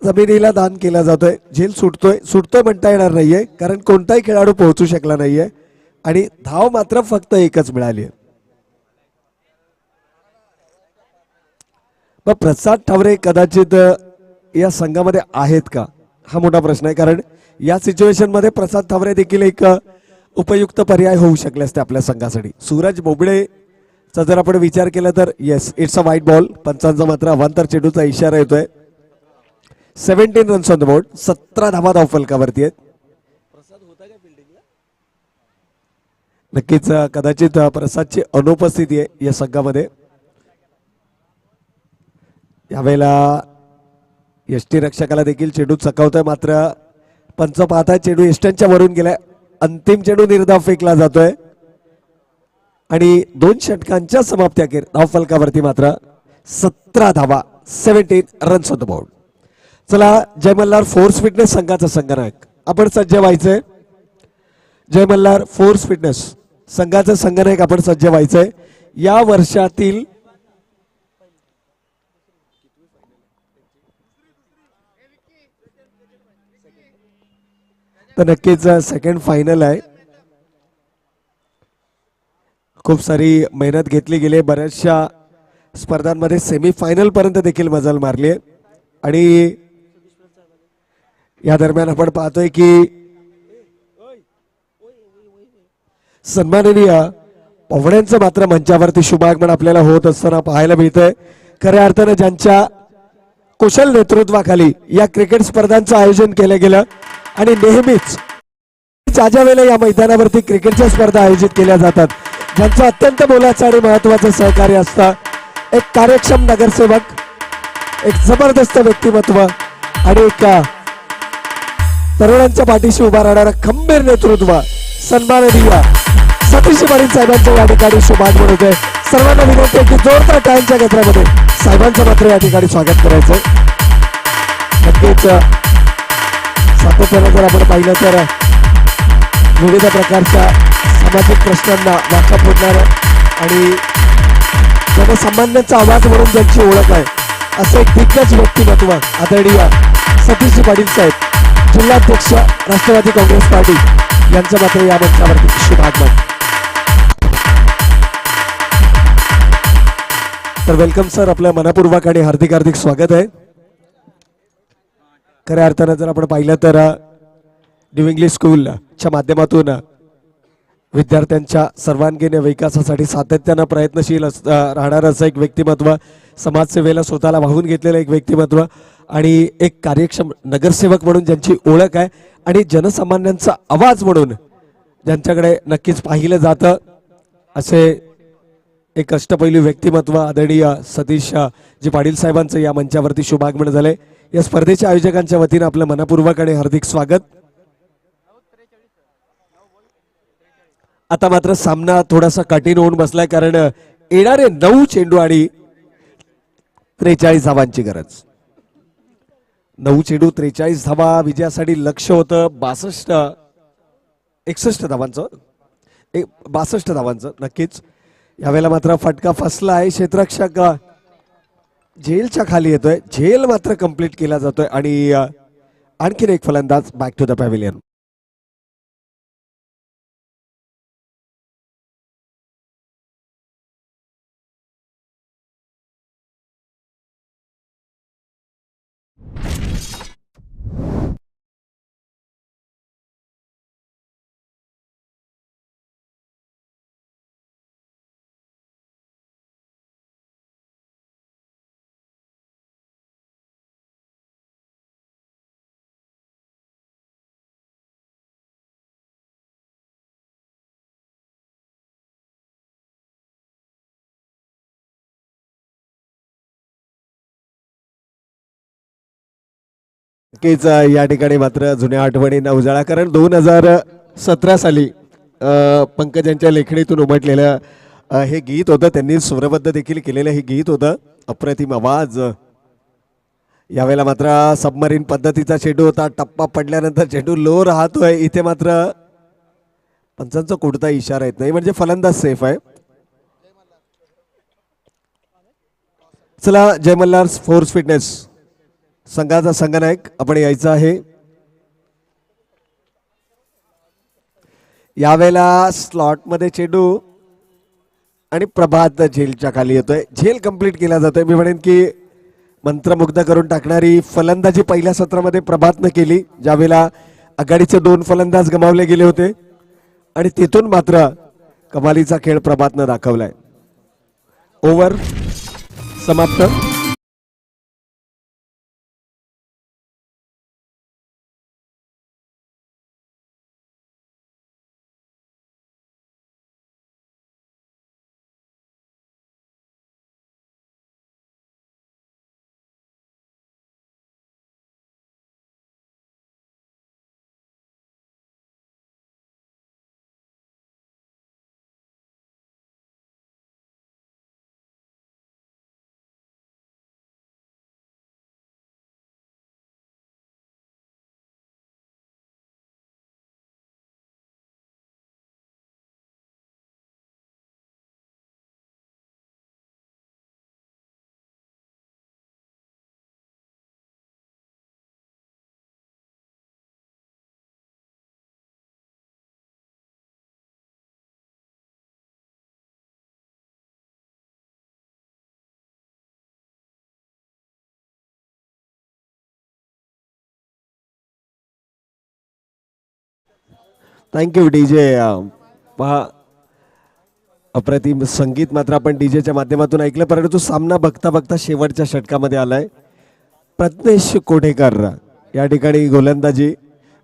जमिनीला दान केला जातोय. झेल सुटतोय म्हणता येणार नाहीये, कारण कोणताही खेळाडू पोहोचू शकला नाहीये आणि धाव मात्र फक्त एकच मिळाली आहे. मग प्रसाद ठावरे कदाचित या संघामध्ये आहेत का, हा मोठा प्रश्न आहे. कारण या सिच्युएशन मध्ये प्रसाद ठावरे देखील एक उपयुक्त पर्याय होऊ शकले असते आपल्या संघासाठी. सूरज बोबडेचा जर आपण विचार केला तर yes, it's a white ball. पंचांचा मात्र अवांतर चेंडूचा इशारा येतोय. 17 रन्स ऑन द बोर्ड. 17 धावा धावफलकावरती आहेत. नक्कीच कदाचित प्रसादची अनुपस्थिती आहे या संघामध्ये. यावेळेला यष्टीरक्षकाला देखील चेंडू चकावतोय, मात्र पंच पाहताय चेंडू यष्ट्यांच्या वरून गेलाय. अंतिम चेंडू निर्धाव फेकला जातोय आणि 2 षटकांच्या समाप्तीअखेर धावफलकावरती मात्र 17 धावा, 17 रन्स ऑन द बोर्ड. चला, जय मल्हार फोर्स फिटनेस संघाचा संघनायक आपण सज्ज व्हायचंय. जय मल्हार फोर्स फिटनेस संघाचं संघनायक आपण सज्ज व्हायचंय. या वर्षातील तर नक्कीच सेकंड फायनल आहे. खूप सारी मेहनत घेतली गेली. बऱ्याचशा स्पर्धांमध्ये सेमीफायनल पर्यंत देखील मजल मारली आहे आणि या दरम्यान आपण पाहतोय की सन्माननीय पाहुण्यांचं मात्र मंचावरती शुभागमन आपल्याला होत असताना पाहायला मिळतंय. खऱ्या अर्थानं ज्यांच्या कुशल नेतृत्वाखाली या क्रिकेट स्पर्धांचं आयोजन केलं गेलं आणि नेहमीच ज्या वेळेला या मैदानावरती क्रिकेटच्या स्पर्धा आयोजित केल्या जातात, ज्यांचं अत्यंत मोलाचं आणि महत्वाचं सहकार्य असतं, एक कार्यक्षम नगरसेवक, एक जबरदस्त व्यक्तिमत्व आणि एक तरुणांच्या पाठीशी उभा राहणारा खंबीर नेतृत्व सन्माननीय सतीश पाटील साहेबांचं या ठिकाणी शुभागमन होतंय. सर्वांना विनंती आहे की जोरदार टाळ्यांच्या गजरामध्ये साहेबांचं मात्र या ठिकाणी स्वागत करायचं. नक्कीच सातत्यानं जर आपण पाहिलं तर विविध प्रकारच्या सामाजिक प्रश्नांना वाचा फोडणार आणि जनसामान्यांचा आवाज म्हणून ज्यांची ओळख आहे असं एक दिग्गज व्यक्तिमत्व आदरणीय सतीश पाटील साहेब, जिल्हाध्यक्ष राष्ट्रवादी काँग्रेस पार्टी, यांचं मात्र या मंचावरती शुभागमन. तर वेलकम सर, आपलं मनपूर्वक आणि हार्दिक हार्दिक स्वागत आहे. खऱ्या अर्थानं जर आपण पाहिलं तर न्यू इंग्लिश स्कूलच्या माध्यमातून विद्यार्थ्यांच्या सर्वांगीण विकासासाठी सातत्यानं प्रयत्नशील राहणारं असं एक व्यक्तिमत्व, समाजसेवेला स्वतःला वाहून घेतलेलं एक व्यक्तिमत्व आणि एक कार्यक्षम नगरसेवक म्हणून ज्यांची ओळख आहे आणि जनसामान्यांचा आवाज म्हणून ज्यांच्याकडे नक्कीच पाहिलं जातं असे एक अष्टपैलू व्यक्तिमत्व आदरणीय सतीश जी पाटील साहेबांचं या मंचावरती शुभागमन झालंय. या स्पर्धेच्या आयोजकांच्या वतीनं आपलं मनपूर्वक आणि हार्दिक स्वागत. आता मात्र सामना थोडासा कठीण होऊन बसलाय, कारण येणारे 9 चेंडू आणि 43 धावांची गरज. 9 चेंडू 43 धावा विजयासाठी लक्ष होतं. 61 धावांचं 62 धावांचं. नक्कीच यावेळेला मात्र फटका फसला आहे. क्षेत्ररक्षक झेलच्या खाली येतोय. झेल मात्र कंप्लीट केला जातोय आणि आणखीन एक फलंदाज बॅक टू द पॅव्हिलियन. नक्कीच या ठिकाणी मात्र जुन्या आठवणींना उजाळा, कारण 2017 साली पंकज यांच्या लेखणीतून उमटलेलं हे गीत होतं. त्यांनी स्वरबद्ध देखील केलेलं हे गीत होतं. अप्रतिम आवाज. यावेळेला मात्र सबमरीन पद्धतीचा चेंडू होता. टप्पा पडल्यानंतर चेंडू लो राहतोय. इथे मात्र पंचांचा कोणता इशारा येत नाही, म्हणजे फलंदाज सेफ आहे. चला, जय मल्हार फोर्स फिटनेस संघाचा संघनायक आपण यायचं आहे. यावेळेला स्लॉट मध्ये चेंडू आणि प्रभात झेलच्या खाली येतोय. झेल कंप्लीट केला जातोय. मी म्हणेन की मंत्रमुग्ध करून टाकणारी फलंदाजी पहिल्या सत्रामध्ये प्रभातनं केली, ज्यावेळेला आघाडीचे 2 फलंदाज गमावले गेले होते आणि तिथून मात्र कमालीचा खेळ प्रभातनं दाखवलाय. ओव्हर समाप्त. Thank you DJ. पहा अप्रतिम संगीत मात्र आपण डीजेच्या माध्यमातून ऐकलं, परंतु सामना बघता बघता शेवटच्या षटकामध्ये आलाय. प्रज्ञेश कोठेकर या ठिकाणी गोलंदाजी.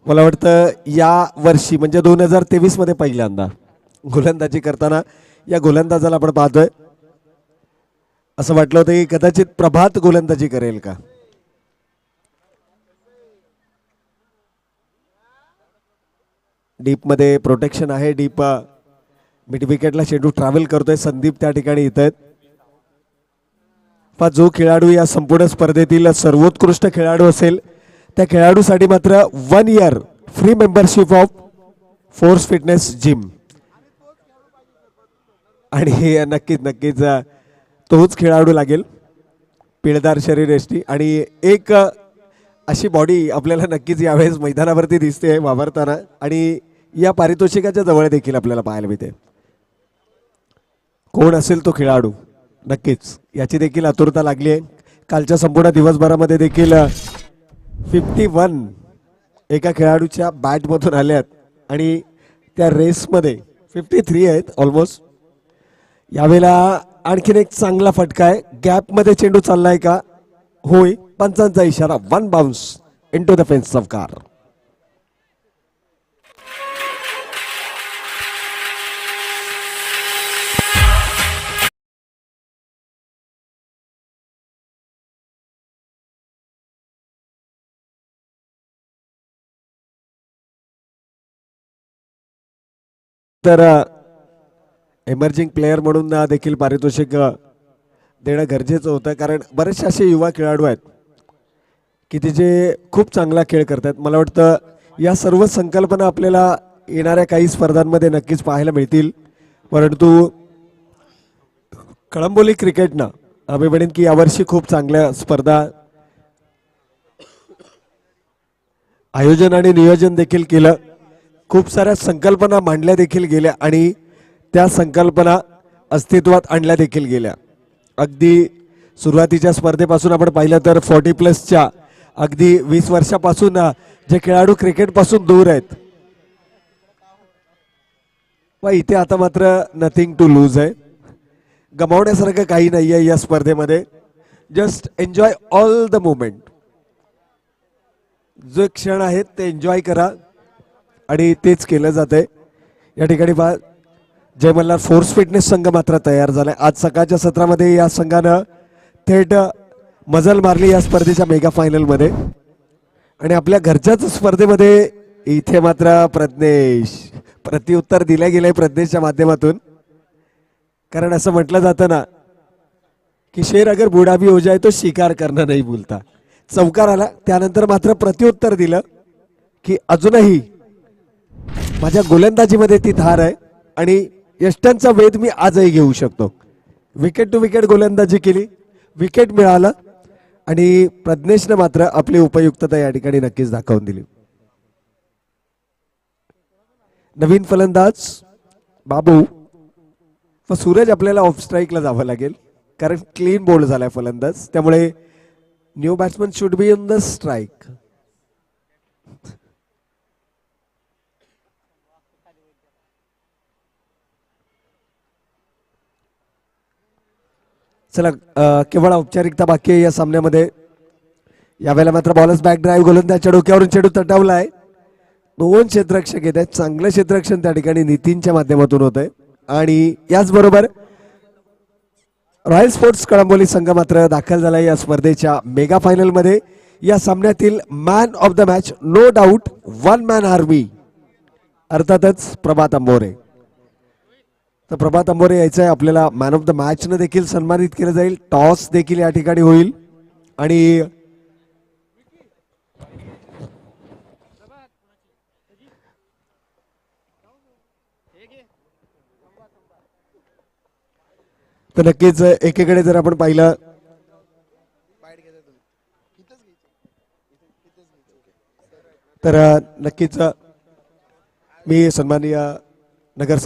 मला वाटतं या वर्षी म्हणजे 2023 मध्ये पहिल्यांदा गोलंदाजी करताना या गोलंदाजाला आपण पाहतोय. असं वाटलं होतं की कदाचित प्रभात गोलंदाजी करेल का. डीप मध्ये प्रोटेक्शन आहे. डीप मिड विकेटला चेंडू ट्रॅव्हल करतोय. संदीप त्या ठिकाणी येत आहेत. जो खेळाडू या संपूर्ण स्पर्धेतील सर्वोत्कृष्ट खेळाडू असेल त्या खेळाडूसाठी मात्र 1 year free membership of force fitness gym. आणि हे नक्कीच नक्कीच तोच खेळाडू लागेल. पिळदार शरीर यष्टी आणि एक अशी बॉडी आपल्याला नक्कीच यावेळेस मैदानावरती दिसते वावरताना आणि या पारितोषिकाच्या जवळ देखील आपल्याला पाहायला मिळते. कोण असेल तो खेळाडू नक्कीच याची देखील आतुरता लागली आहे. कालच्या संपूर्ण दिवसभरामध्ये देखील 51 एका खेळाडूच्या बॅटमधून आल्यात आणि त्या रेसमध्ये 53 आहेत ऑलमोस्ट. यावेळेला आणखीन एक चांगला फटका आहे. गॅपमध्ये चेंडू चाललाय का. होय. पंचांचा इशारा. 1 bounce into the fence of car. तर एमर्जिंग प्लेयर म्हणून देखील पारितोषिक देणं गरजेचं होतं, कारण बरेचसे असे युवा खेळाडू आहेत की ते जे खूप चांगला खेळ करतात. मला वाटतं या सर्व संकल्पना आपल्याला येणाऱ्या काही स्पर्धांमध्ये नक्कीच पाहायला मिळतील. परंतु कळंबोली क्रिकेटनं आम्ही म्हणेन की यावर्षी खूप चांगल्या स्पर्धा आयोजन आणि नियोजन देखील केलं. खूप साऱ्या संकल्पना मांडल्या देखील गेल्या आणि त्या संकल्पना अस्तित्वात आणल्या देखील गेल्या. अगदी सुरुवातीच्या स्पर्धेपासून आपण पाहिलं तर 40+ अगदी 20 वर्षापासून जे खेळाडू क्रिकेटपासून दूर आहेत, व इथे आता मात्र नथिंग टू लूज आहे. गमावण्यासारखं काही नाही आहे या स्पर्धेमध्ये. Just enjoy all the moment. जे क्षण आहेत ते एन्जॉय करा आणि तेच केलं जातंय या ठिकाणी. जय मल्हार फोर्स फिटनेस संघ मात्र तयार झालाय. आज सकाळच्या सत्रामध्ये या संघानं थेट मजल मारली या स्पर्धेच्या मेगा फायनलमध्ये आणि आपल्या घरच्याच स्पर्धेमध्ये इथे मात्र प्रज्ञेश प्रत्युत्तर दिल्या गेलंय प्रज्ञेशच्या माध्यमातून. कारण असं म्हटलं जातं ना की शेर अगर बुडा भी हो जाए तो शिकार करना नहीं भूलता. चौकार आला त्यानंतर मात्र प्रत्युत्तर दिलं की अजूनही माझ्या गोलंदाजीमध्ये ती धार आहे आणि यष्टांचा वेध मी आजही घेऊ शकतो. विकेट टू विकेट गोलंदाजी केली, विकेट मिळालं आणि प्रज्ञेशने मात्र आपली उपयुक्तता या ठिकाणी नक्कीच दाखवून दिली. नवीन फलंदाज बाबू व सूरज आपल्याला ऑफ स्ट्राईकला जावं लागेल, कारण क्लीन बोल्ड झालाय फलंदाज. त्यामुळे new batsman should be on the strike. चला केवळ औपचारिकता बाकी आहे या सामन्यामध्ये. यावेळेला मात्र बॉलर्स बॅक ड्राईव्ह गोलंदाजच्या डोक्यावरून चेंडू तटवलाय. 2 क्षेत्ररक्षक येत आहेत. चांगलं क्षेत्ररक्षण त्या ठिकाणी नितीनच्या माध्यमातून होत आहे. आणि याचबरोबर रॉयल स्पोर्ट्स कळंबोली संघ मात्र दाखल झाला या स्पर्धेच्या मेगा फायनल मध्ये. या सामन्यातील man of the match no doubt one man army अर्थातच प्रभात अंबोरे. तर प्रभात अंबोरे यायचं आहे आपल्याला. मॅन ऑफ द मॅच न देखील सन्मानित केलं जाईल. टॉस देखील या ठिकाणी होईल आणि तर नक्कीच एकीकडे जर आपण पाहिलं तर नक्कीच मी सन्माननीय नगर